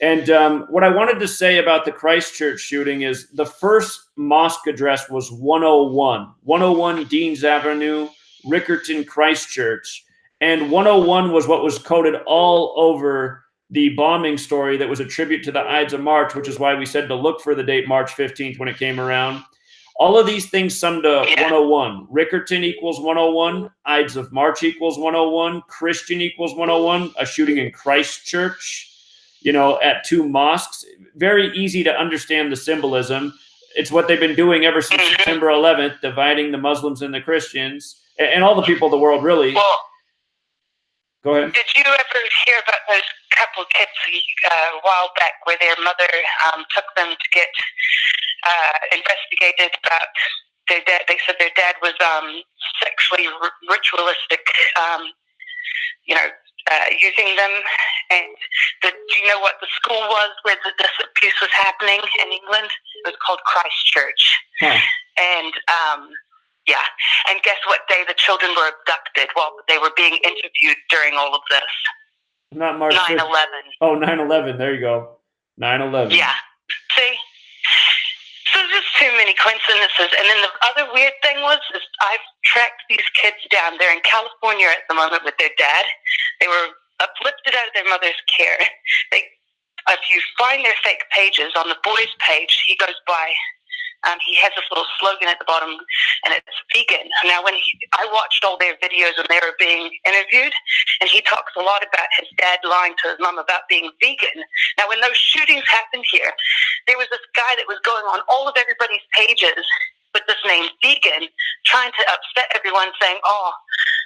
Speaker 1: And what I wanted to say about the Christchurch shooting is the first mosque address was 101 Deans Avenue, Rickerton, Christchurch. And 101 was what was coded all over the bombing story that was a tribute to the Ides of March, which is why we said to look for the date March 15th when it came around. All of these things sum to 101. Rickerton equals 101. Ides of March equals 101. Christian equals 101. A shooting in Christchurch, you know, at 2 mosques. Very easy to understand the symbolism. It's what they've been doing ever since September 11th, dividing the Muslims and the Christians, and all the people of the world, really.
Speaker 6: Well,
Speaker 1: go ahead.
Speaker 6: Did you ever hear about those couple kids a while back where their mother took them to get investigated about their dad? They said their dad was sexually ritualistic, using them. And do you know what the school was where this abuse was happening in England? It was called Christchurch.
Speaker 1: Huh.
Speaker 6: And and guess what day the children were abducted while they were being interviewed during all of this?
Speaker 1: Not March
Speaker 6: 9/11.
Speaker 1: Oh, 9/11. There you go. 9/11.
Speaker 6: Yeah. See? So there's just too many coincidences. And then the other weird thing is I've tracked these kids down. They're in California at the moment with their dad. They were uplifted out of their mother's care. If you find their fake pages, on the boy's page, he goes by, he has this little slogan at the bottom, and it's vegan. Now, I watched all their videos when they were being interviewed, and he talks a lot about his dad lying to his mom about being vegan. Now, when those shootings happened here, there was this guy that was going on all of everybody's pages with this name vegan, trying to upset everyone, saying, "Oh,"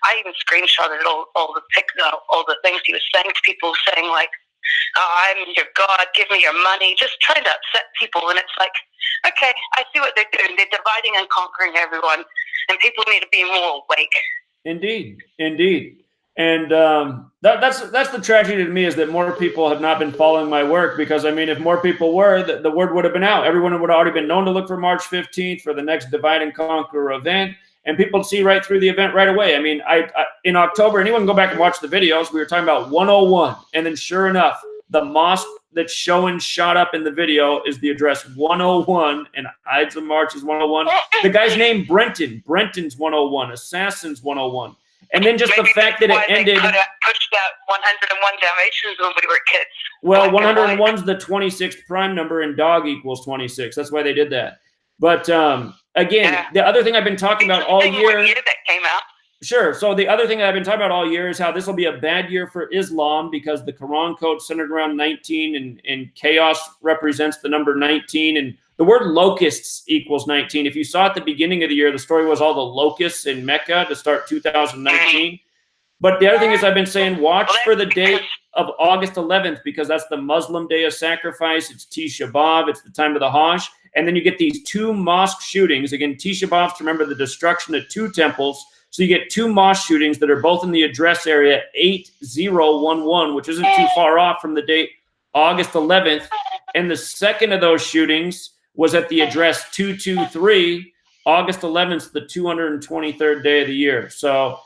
Speaker 6: I even screenshotted all the things he was saying to people, saying like, "Oh, I'm your God, give me your money," just trying to upset people. And it's like, okay, I see what they're doing. They're dividing and conquering everyone, and people need to be more awake.
Speaker 1: Indeed. And that's the tragedy to me, is that more people have not been following my work, because, I mean, if more people were, the word would have been out. Everyone would have already been known to look for March 15th for the next Divide and Conquer event, and people would see right through the event right away. I mean, I in October, anyone can go back and watch the videos. We were talking about 101, and then sure enough, the mosque that's shot up in the video is the address 101, and Ides of March is 101. The guy's name Brenton's 101, Assassin's 101. And then just the fact that it ended.
Speaker 6: They pushed out 101 Dalmatians when we were kids.
Speaker 1: Well, 101's the 26th prime number, and dog equals 26. That's why they did that. But again, the other thing I've been talking about all year.
Speaker 6: What year that came out?
Speaker 1: Sure. So the other thing that I've been talking about all year is how this will be a bad year for Islam, because the Quran code centered around 19, and chaos represents the number 19, and the word locusts equals 19. If you saw at the beginning of the year, the story was all the locusts in Mecca to start 2019. But the other thing is, I've been saying, watch for the date of August 11th, because that's the Muslim day of sacrifice. It's Tisha B'Av. It's the time of the Hajj. And then you get these 2 mosque shootings. Again, Tisha B'Av to remember the destruction of 2 temples. So you get 2 mosque shootings that are both in the address area 8011, which isn't too far off from the date August 11th. And the second of those shootings was at the address 223, August 11th, the 223rd day of the year. So,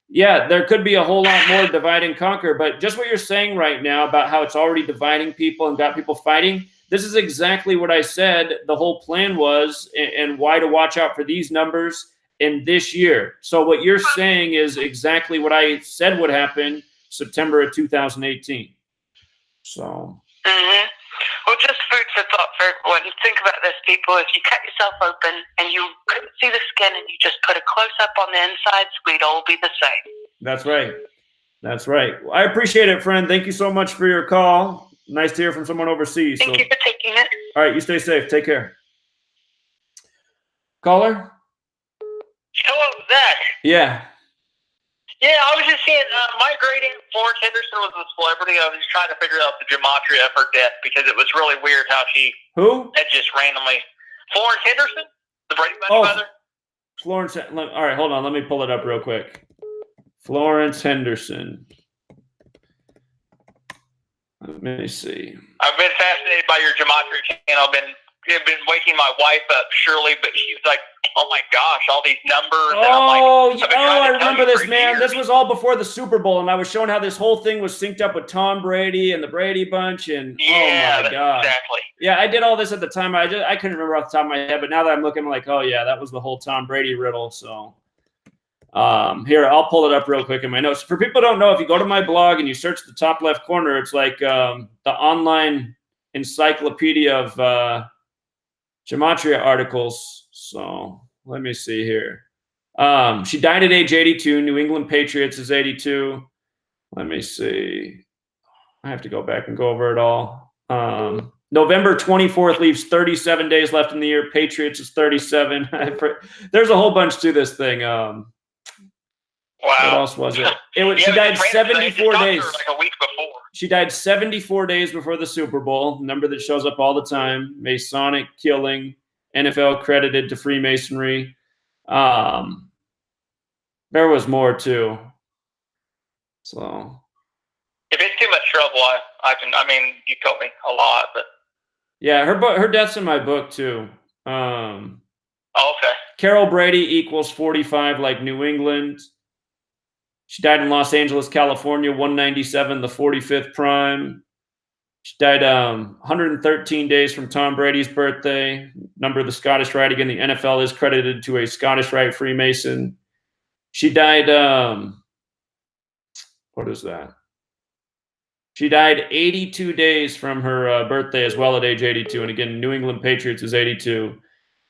Speaker 1: yeah, there could be a whole lot more divide and conquer. But just what you're saying right now about how it's already dividing people and got people fighting, this is exactly what I said the whole plan was, and why to watch out for these numbers in this year. So what you're saying is exactly what I said would happen September of 2018. So.
Speaker 6: Well, just food for thought for everyone. Think about this, people. If you cut yourself open and you couldn't see the skin and you just put a close-up on the insides, we'd all be the same.
Speaker 1: That's right. That's right. Well, I appreciate it, friend. Thank you so much for your call. Nice to hear from someone overseas.
Speaker 6: Thank you for taking it.
Speaker 1: All right, you stay safe. Take care. Caller?
Speaker 2: Hello, Zach.
Speaker 1: Yeah.
Speaker 2: Yeah, I was just saying, my great aunt Florence Henderson was a celebrity. I was just trying to figure out the gematria of her death because it was really weird how she had just randomly. Florence Henderson, the Brady Bunch mother.
Speaker 1: Florence. All right, hold on. Let me pull it up real quick. Florence Henderson. Let me see.
Speaker 2: I've been fascinated by your gematria channel. I've been waking my wife up, Shirley, but she's like, "Oh my gosh, all these numbers!" And I'm like,
Speaker 1: I remember this, man. This was all before the Super Bowl, and I was showing how this whole thing was synced up with Tom Brady and the Brady Bunch, and oh my god,
Speaker 2: exactly.
Speaker 1: Yeah, I did all this at the time. I couldn't remember off the top of my head, but now that I'm looking, I'm like, oh yeah, that was the whole Tom Brady riddle. So, here, I'll pull it up real quick in my notes. For people who don't know, if you go to my blog and you search the top left corner, it's like the online encyclopedia of gematria articles. So let me see here. She died at age 82. New England Patriots is 82. Let me see. I have to go back and go over it all. November 24th leaves 37 days left in the year. Patriots is 37. There's a whole bunch to this thing.
Speaker 2: Wow.
Speaker 1: What else was it? She died 74 days.
Speaker 2: Like a week before.
Speaker 1: She died 74 days before the Super Bowl, number that shows up all the time. Masonic killing, NFL credited to Freemasonry. There was more too. So,
Speaker 2: if it's too much trouble, I mean, you told me a lot, but
Speaker 1: yeah, her death's in my book too.
Speaker 2: Okay.
Speaker 1: Carol Brady equals 45, like New England. She died in Los Angeles, California, 197, the 45th prime. She died 113 days from Tom Brady's birthday. Number of the Scottish Rite. Again, the NFL is credited to a Scottish Rite Freemason. She died, what is that? She died 82 days from her birthday as well at age 82. And again, New England Patriots is 82.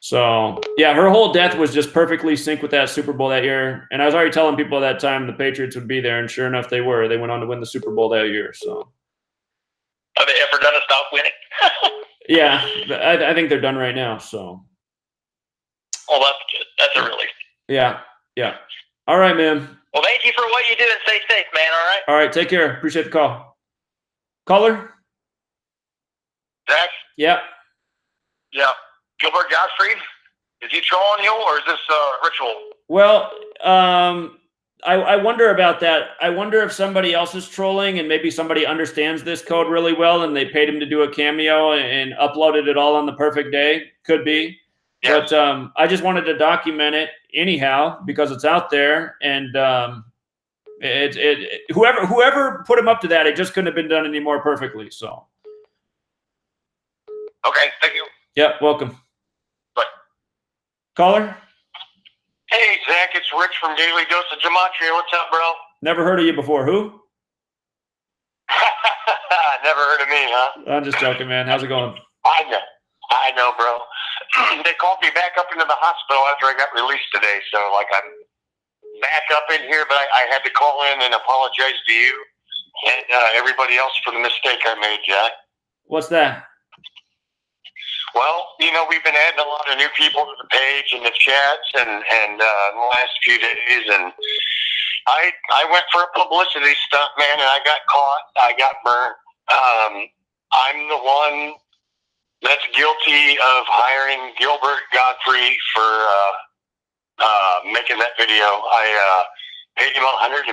Speaker 1: So, yeah, her whole death was just perfectly synced with that Super Bowl that year. And I was already telling people at that time the Patriots would be there, and sure enough, they were. They went on to win the Super Bowl that year. So,
Speaker 2: have they ever done a stop winning?
Speaker 1: Yeah, I think they're done right now. So,
Speaker 2: well, that's good. That's a relief.
Speaker 1: Yeah. All right, man.
Speaker 2: Well, thank you for what you do, and stay safe, man. All right.
Speaker 1: All right, take care. Appreciate the call. Caller?
Speaker 4: Zach?
Speaker 1: Yeah.
Speaker 4: Gilbert Gottfried, is he trolling you, or is this ritual?
Speaker 1: Well, I wonder about that. I wonder if somebody else is trolling and maybe somebody understands this code really well and they paid him to do a cameo and uploaded it all on the perfect day. Could be. Yes. But I just wanted to document it anyhow because it's out there, and whoever put him up to that, it just couldn't have been done any more perfectly. So.
Speaker 4: Okay, thank you.
Speaker 1: Yeah, welcome.
Speaker 4: Bye.
Speaker 1: Caller?
Speaker 4: Hey, Zach, it's Rich from Daily Dose of Gematria. What's up, bro?
Speaker 1: Never heard of you before. Who?
Speaker 4: Never heard of me, huh?
Speaker 1: I'm just joking, man. How's it going?
Speaker 4: I know, bro. They called me back up into the hospital after I got released today, so like I'm back up in here, but I had to call in and apologize to you and everybody else for the mistake I made, Jack.
Speaker 1: What's that?
Speaker 4: Well, we've been adding a lot of new people to the page and the chats and the last few days, and I went for a publicity stunt, man, and I got caught. I got burnt. I'm the one that's guilty of hiring Gilbert Gottfried for making that video. I paid him $150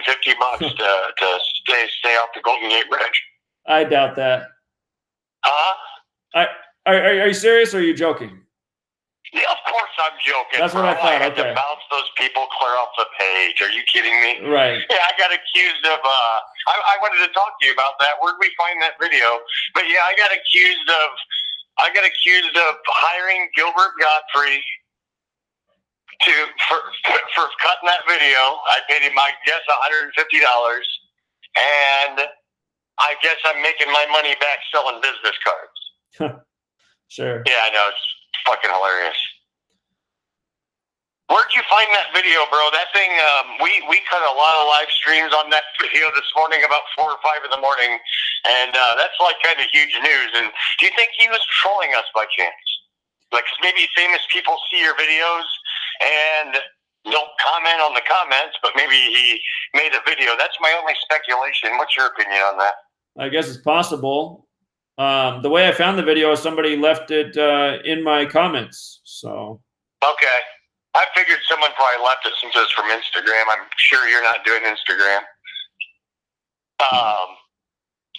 Speaker 4: to stay off the Golden Gate Bridge.
Speaker 1: I doubt that. Are you serious or are you joking?
Speaker 4: Yeah, of course I'm joking.
Speaker 1: That's what I thought.
Speaker 4: I had to bounce those people clear off the page. Are you kidding me?
Speaker 1: Right.
Speaker 4: Yeah, I got accused of. I wanted to talk to you about that. Where'd we find that video? But yeah, I got accused of hiring Gilbert Gottfried for cutting that video. I paid him, I guess, $150, and I guess I'm making my money back selling business cards.
Speaker 1: Sure.
Speaker 4: Yeah, I know. It's fucking hilarious. Where'd you find that video, bro? That thing, we cut a lot of live streams on that video this morning, about 4 or 5 in the morning, and that's like kind of huge news. And do you think he was trolling us by chance? Like, 'cause maybe famous people see your videos and don't comment on the comments, but maybe he made a video. That's my only speculation. What's your opinion on that?
Speaker 1: I guess it's possible. The way I found the video is somebody left it in my comments. So.
Speaker 4: Okay. I figured someone probably left it since it's from Instagram. I'm sure you're not doing Instagram.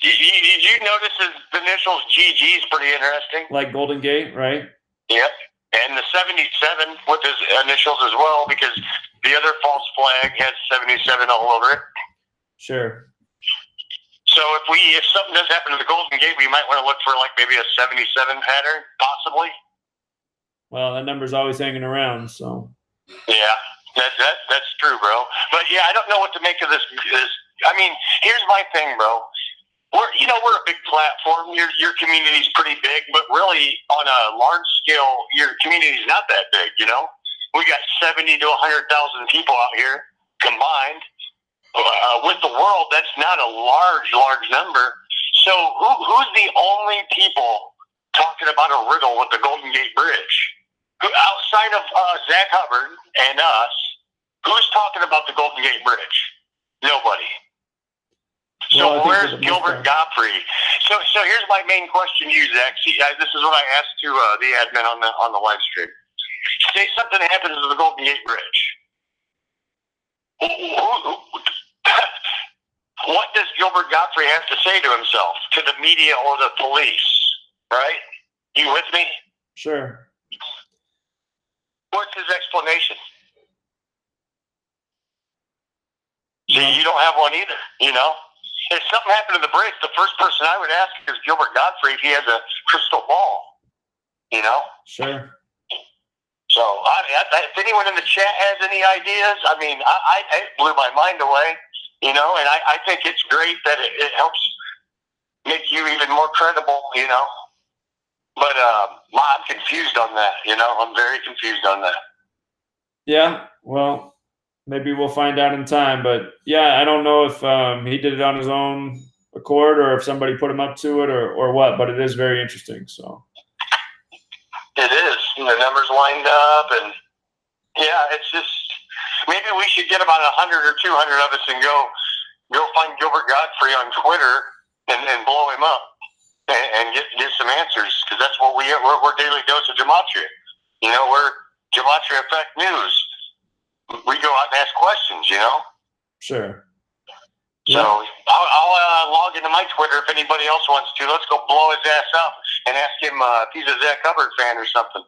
Speaker 4: Did you notice his initials GG is pretty interesting?
Speaker 1: Like Golden Gate, right?
Speaker 4: Yep. And the 77 with his initials as well, because the other false flag has 77 all over it.
Speaker 1: Sure.
Speaker 4: So if something does happen to the Golden Gate, we might want to look for like maybe a 77 pattern, possibly.
Speaker 1: Well, that number's always hanging around, so.
Speaker 4: Yeah, that's true, bro. But yeah, I don't know what to make of this. I mean, here's my thing, bro. We're a big platform. Your community's pretty big, but really on a large scale, your community's not that big. We got 70 to 100,000 people out here combined. With the world, that's not a large number. So who's the only people talking about a riddle with the Golden Gate Bridge? Outside of Zach Hubbard and us, who's talking about the Golden Gate Bridge? Nobody. So where's Gilbert Godfrey? So here's my main question to you, Zach. See, this is what I asked to the admin on the live stream. Say something happens to the Golden Gate Bridge. What does Gilbert Godfrey have to say to himself, to the media or the police? Right? You with me?
Speaker 1: Sure.
Speaker 4: What's his explanation? See, you don't have one either, If something happened to the bridge, the first person I would ask is Gilbert Godfrey if he has a crystal ball,
Speaker 1: Sure.
Speaker 4: So, if anyone in the chat has any ideas, I mean, it blew my mind away, and I think it's great that it helps make you even more credible, But I'm confused on that, I'm very confused on that.
Speaker 1: Yeah, well, maybe we'll find out in time. But, yeah, I don't know if he did it on his own accord or if somebody put him up to it or what, but it is very interesting. So.
Speaker 4: It is. The numbers lined up, and, yeah, it's just maybe we should get about 100 or 200 of us and go find Gilbert Godfrey on Twitter and blow him up. And get some answers, because that's what we're Daily Dose of Gematria. We're Gematria Effect News. We go out and ask questions,
Speaker 1: Sure.
Speaker 4: So I'll log into my Twitter if anybody else wants to. Let's go blow his ass up and ask him if he's a Zach Hubbard fan or something,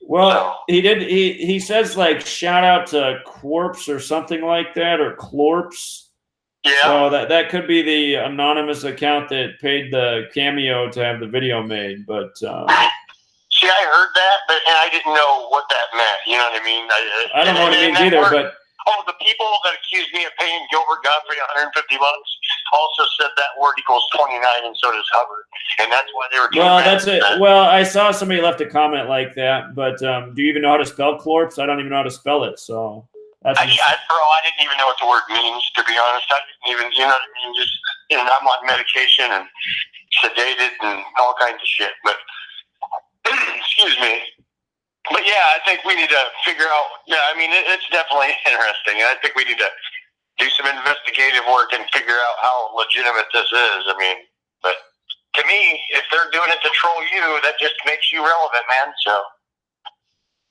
Speaker 1: Well,
Speaker 4: so.
Speaker 1: he did. He says like shout out to Corpse or something like that, or Clorps.
Speaker 4: Yeah.
Speaker 1: So that could be the anonymous account that paid the cameo to have the video made. But
Speaker 4: see, I heard that, and I didn't know what that meant. You know what I mean?
Speaker 1: I don't know what it means either. But
Speaker 4: the people that accused me of paying Gilbert Godfrey $150 also said that word equals 29, and so does Hubbard, and that's why they were.
Speaker 1: Well, that's it. Well, I saw somebody left a comment like that. But do you even know how to spell Clorps? I don't even know how to spell it. So.
Speaker 4: Bro, I didn't even know what the word means, to be honest. I didn't even, what I mean? Just, I'm on medication and sedated and all kinds of shit. But, excuse me. But yeah, I think we need to figure out, it's definitely interesting. And I think we need to do some investigative work and figure out how legitimate this is. But to me, if they're doing it to troll you, that just makes you relevant, man. So.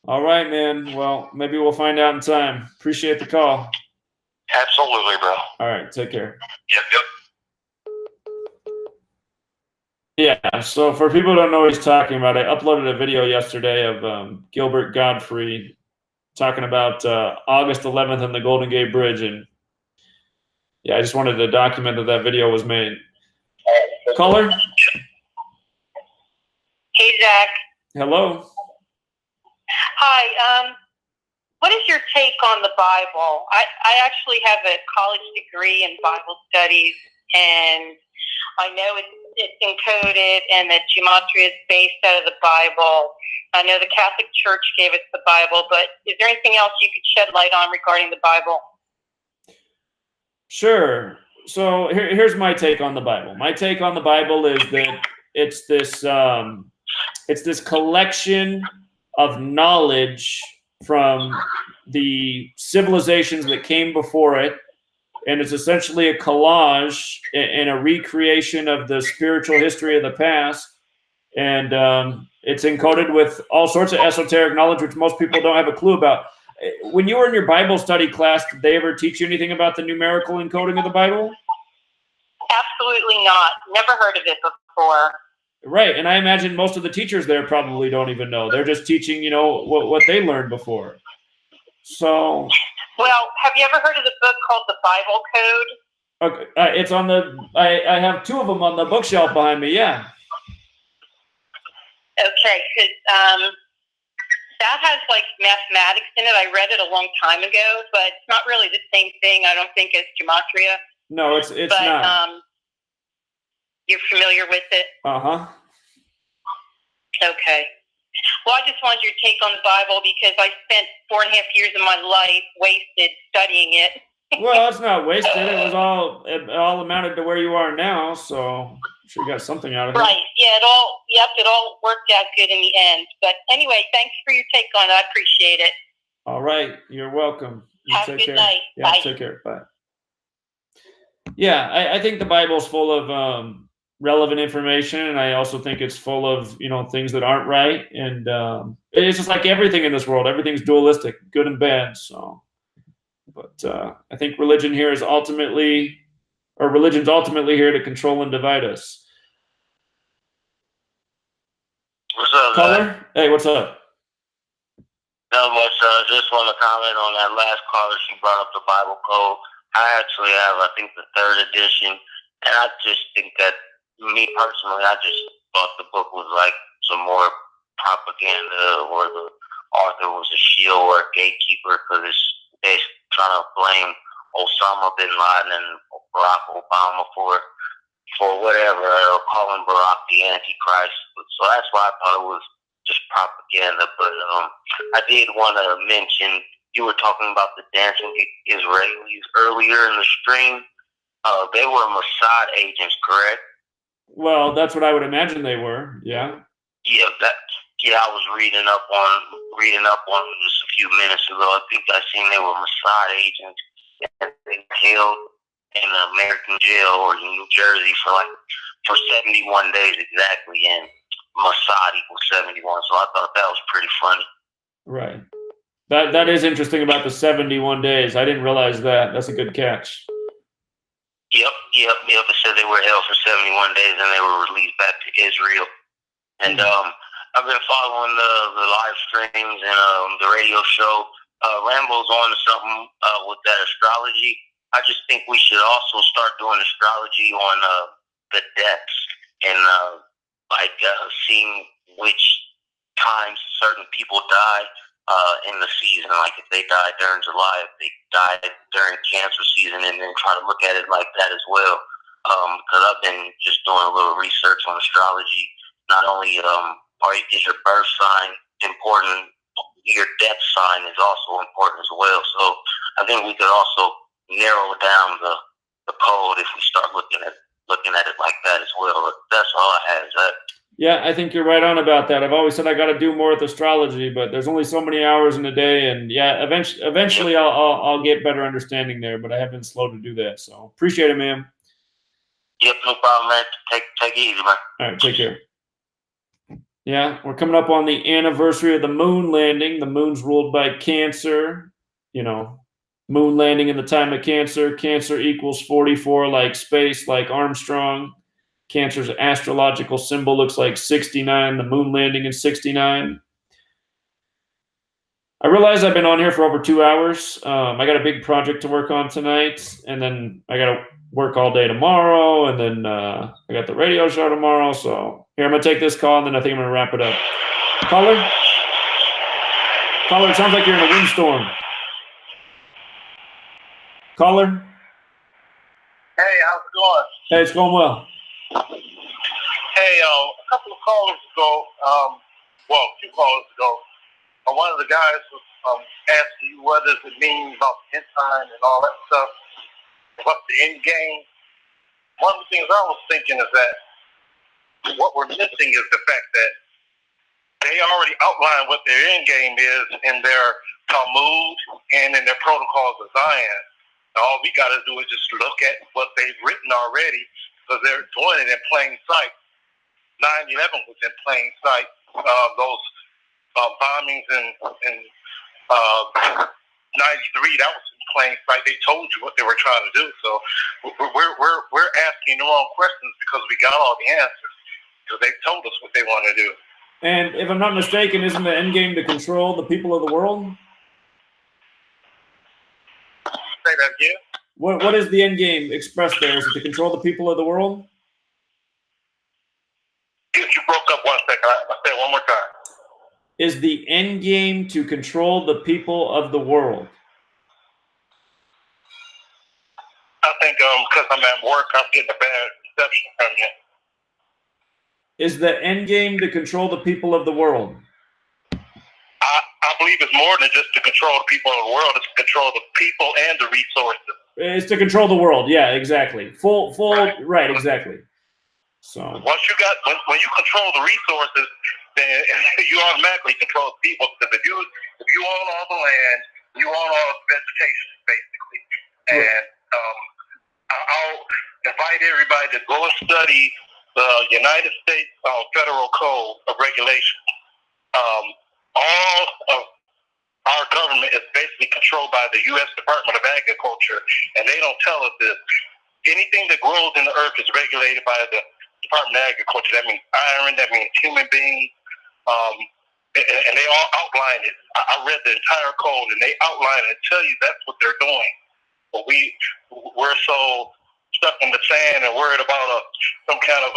Speaker 1: All right, man. Well, maybe we'll find out in time. Appreciate the call.
Speaker 4: Absolutely, bro.
Speaker 1: All right. Take care.
Speaker 4: Yep.
Speaker 1: Yeah. So for people who don't know what he's talking about, I uploaded a video yesterday of Gilbert Godfrey talking about August 11th and the Golden Gate Bridge. And yeah, I just wanted to document that video was made. Caller?
Speaker 3: Hey, Zach.
Speaker 1: Hello.
Speaker 3: Hi. What is your take on the Bible? I actually have a college degree in Bible studies, and I know it's encoded and that Gematria is based out of the Bible. I know the Catholic Church gave us the Bible, but is there anything else you could shed light on regarding the Bible?
Speaker 1: Sure. So here's my take on the Bible. My take on the Bible is that it's this collection of knowledge from the civilizations that came before it, and it's essentially a collage and a recreation of the spiritual history of the past. And it's encoded with all sorts of esoteric knowledge, which most people don't have a clue about. When you were in your Bible study class, did they ever teach you anything about the numerical encoding of the Bible?
Speaker 3: Absolutely not. Never heard of it before.
Speaker 1: Right, and I imagine most of the teachers there probably don't even know. They're just teaching, you know, what they learned before. So,
Speaker 3: well, have you ever heard of the book called The Bible Code?
Speaker 1: Okay, it's on the. I have two of them on the bookshelf behind me. Yeah.
Speaker 3: Okay, because that has like mathematics in it. I read it a long time ago, but it's not really the same thing, I don't think, as Gematria.
Speaker 1: No, it's not.
Speaker 3: You're familiar with it?
Speaker 1: Uh-huh.
Speaker 3: Okay. Well, I just wanted your take on the Bible because I spent 4.5 years of my life wasted studying it.
Speaker 1: Well, it's not wasted. It all amounted to where you are now, so sure you got something out of it.
Speaker 3: Right. Yeah, it all worked out good in the end. But anyway, thanks for your take on it. I appreciate it.
Speaker 1: All right. You're welcome.
Speaker 3: Have a good night.
Speaker 1: Yeah,
Speaker 3: bye.
Speaker 1: Take care. Bye. Yeah, I think the Bible's full of relevant information, and I also think it's full of, you know, things that aren't right. And it's just like everything in this world. Everything's dualistic, good and bad. So, but I think religion's ultimately here to control and divide us.
Speaker 4: What's up,
Speaker 1: Caller?
Speaker 4: man?
Speaker 1: Hey, what's up?
Speaker 4: Not much. Just want to comment on that last caller. She brought up the Bible Code. I actually have, I think, the 3rd edition, and I just think that, me personally, I just thought the book was like some more propaganda, or the author was a shield or a gatekeeper, because it's basically trying to blame Osama bin Laden and Barack Obama for whatever, or calling Barack the Antichrist. So that's why I thought it was just propaganda. But I did want to mention, you were talking about the dancing Israelis earlier in the stream. They were Mossad agents, correct?
Speaker 1: Well, that's what I would imagine they were. Yeah.
Speaker 4: Yeah, I was reading up on just a few minutes ago. I think I seen they were Mossad agents, and they were held in an American jail or in New Jersey for 71 days exactly, and Mossad equals 71. So I thought that was pretty funny.
Speaker 1: Right. That is interesting about the 71 days. I didn't realize that. That's a good catch.
Speaker 4: Yep. It said they were held for 71 days and they were released back to Israel. And I've been following the live streams and the radio show. Rambo's on to something with that astrology. I just think we should also start doing astrology on the deaths and seeing which times certain people die in the season. Like if they died during July, if they died during cancer season, and then try to look at it like that as well. Because I've been just doing a little research on astrology. Not only is your birth sign important, your death sign is also important as well. So I think we could also narrow down the code if we start looking at it like that as well. That's all I had.
Speaker 1: Yeah, I think you're right on about that. I've always said I got to do more with astrology, but there's only so many hours in a day, and yeah, eventually I'll get better understanding there. But I have been slow to do that. So appreciate it, man.
Speaker 4: Yep, no problem, man. Take it easy, man.
Speaker 1: All right, take care. Yeah, we're coming up on the anniversary of the moon landing. The moon's ruled by Cancer. You know, moon landing in the time of Cancer. Cancer equals 44, like space, like Armstrong. Cancer's astrological symbol looks like 69. The moon landing in 69. I realize I've been on here for over 2 hours. I got a big project to work on tonight, and then I got to work all day tomorrow, and then I got the radio show tomorrow. So here, I'm going to take this call, and then I think I'm going to wrap it up. Caller, it sounds like you're in a windstorm. Caller?
Speaker 4: Hey, how's it going?
Speaker 1: Hey, it's going well.
Speaker 4: Hey, a couple of callers ago, well, a few callers ago, one of the guys was asking you what does it mean about the end time and all that stuff. What's the end game? One of the things I was thinking is that what we're missing is the fact that they already outlined what their end game is in their Talmud and in their protocols of Zion. All we got to do is just look at what they've written already, because they're doing it in plain sight. 9/11 was in plain sight. Those bombings in 93, that was in plain sight. They told you what they were trying to do. So we're asking the wrong questions because we got all the answers, because they've told us what they want to do.
Speaker 1: And if I'm not mistaken, isn't the end game to control the people of the world?
Speaker 4: Say that again.
Speaker 1: What is the end game expressed there? Is it to control the people of the world?
Speaker 4: You broke up 1 second. I'll say it one more time.
Speaker 1: Is the end game to control the people of the world?
Speaker 4: I think because I'm at work, I'm getting a bad reception from you.
Speaker 1: Is the end game to control the people of the world?
Speaker 4: I believe it's more than just to control the people of the world. It's to control the people and the resources.
Speaker 1: It's to control the world. Yeah, exactly. Full, right, exactly. So
Speaker 4: once you got, when you control the resources, then you automatically control the people. Because if you own all the land, you own all the vegetation, basically. And I'll invite everybody to go and study the United States Federal Code of Regulation. All of our government is basically controlled by the U.S. Department of Agriculture, and they don't tell us this. Anything that grows in the earth is regulated by the Department of Agriculture. That means iron, that means human beings, and they all outline it. I read the entire code, and they outline it and tell you that's what they're doing. But we're so stuck in the sand and worried about some kind of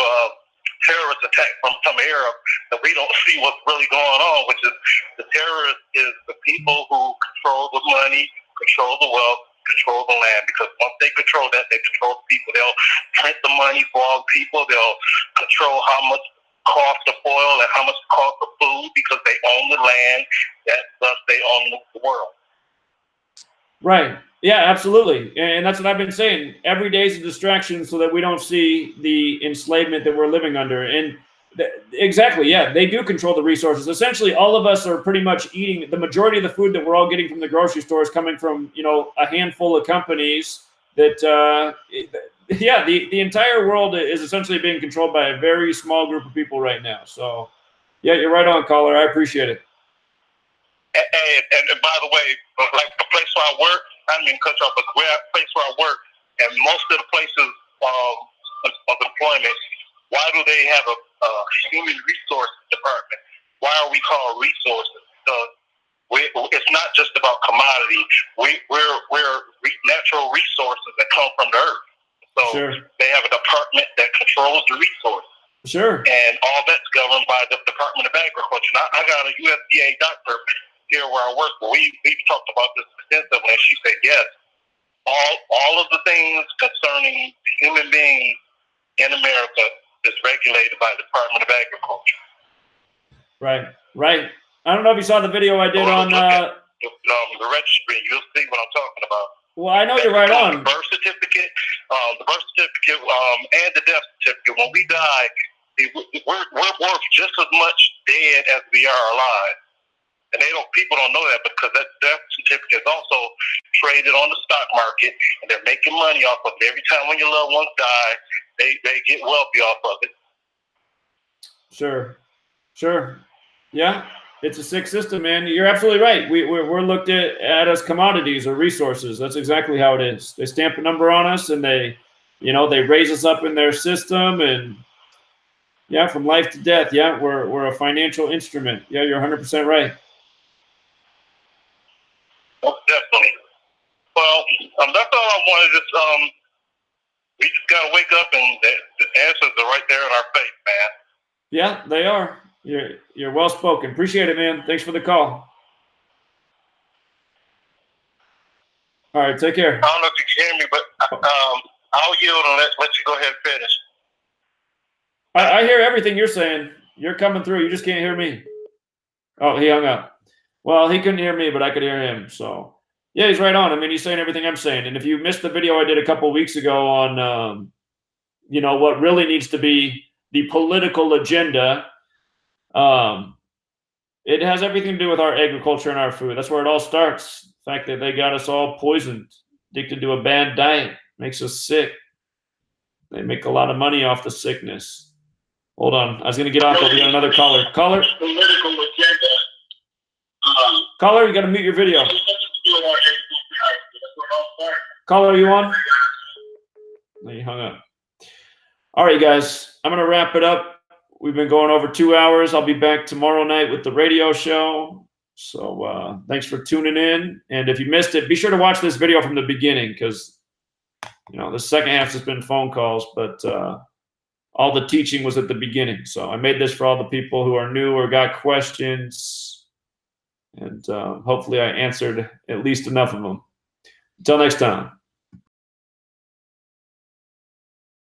Speaker 4: terrorist attack from some Arab that we don't see what's really going on, which is the terrorist is the people who control the money, control the wealth, control the land, because once they control that, they control the people. They'll print the money for all the people. They'll control how much cost of oil and how much cost of food, because they own the land. Thus they own the world.
Speaker 1: right. Yeah, absolutely. And that's what I've been saying. Every day is a distraction so that we don't see the enslavement that we're living under. And exactly, yeah, they do control the resources. Essentially, all of us are pretty much eating the majority of the food that we're all getting from the grocery stores coming from, a handful of companies that, yeah, the entire world is essentially being controlled by a very small group of people right now. So, yeah, you're right on, caller. I appreciate it.
Speaker 4: And by the way, like the place where I work, I didn't mean to cut you off, but the place where I work, and most of the places of employment, why do they have a human resource department? Why are we called resources? It's not just about commodity. We're natural resources that come from the earth. So
Speaker 1: sure.
Speaker 4: They have a department that controls the resources.
Speaker 1: Sure.
Speaker 4: And all that's governed by the Department of Agriculture. Now, I got a USDA doctor here where I work. We talked about this extensively, and she said yes. All of the things concerning human beings in America is regulated by the Department of Agriculture.
Speaker 1: Right. I don't know if you saw the video I did on
Speaker 4: the registry. You'll see what I'm talking about.
Speaker 1: Well, I know you're right on.
Speaker 4: The birth certificate, and the death certificate. When we die, we're worth just as much dead as we are alive. And people don't know that, because that death certificate is also traded on the stock market, and they're making money off of it. Every time when your loved ones die, they get wealthy off of it.
Speaker 1: Sure. Yeah, it's a sick system, man. You're absolutely right. We're looked at as commodities or resources. That's exactly how it is. They stamp a number on us, and they raise us up in their system, and yeah, from life to death. Yeah, we're a financial instrument. Yeah, you're 100% right.
Speaker 4: Definitely. Well, that's all I wanted. We just gotta wake up, and the answers are right there in our face, man.
Speaker 1: Yeah, they are. You're well spoken. Appreciate it, man. Thanks for the call. All right, take care.
Speaker 4: I don't know if you can hear me, but I'll yield and let you go ahead and finish.
Speaker 1: I hear everything you're saying. You're coming through. You just can't hear me. Oh, he hung up. Well, he couldn't hear me, but I could hear him. So, yeah, he's right on. I mean, he's saying everything I'm saying. And if you missed the video I did a couple of weeks ago on, you know, what really needs to be the political agenda, it has everything to do with our agriculture and our food. That's where it all starts. The fact that they got us all poisoned, addicted to a bad diet, makes us sick. They make a lot of money off the sickness. Hold on. I was going to get off, but we got another caller. Caller?
Speaker 2: Political agenda.
Speaker 1: Caller, you got to mute your video. Caller, are you on? No, you hung up. All right, guys. I'm going to wrap it up. We've been going over 2 hours. I'll be back tomorrow night with the radio show. So thanks for tuning in. And if you missed it, be sure to watch this video from the beginning because, you know, the second half has been phone calls, but all the teaching was at the beginning. So I made this for all the people who are new or got questions. And hopefully I answered at least enough of them. Until next time.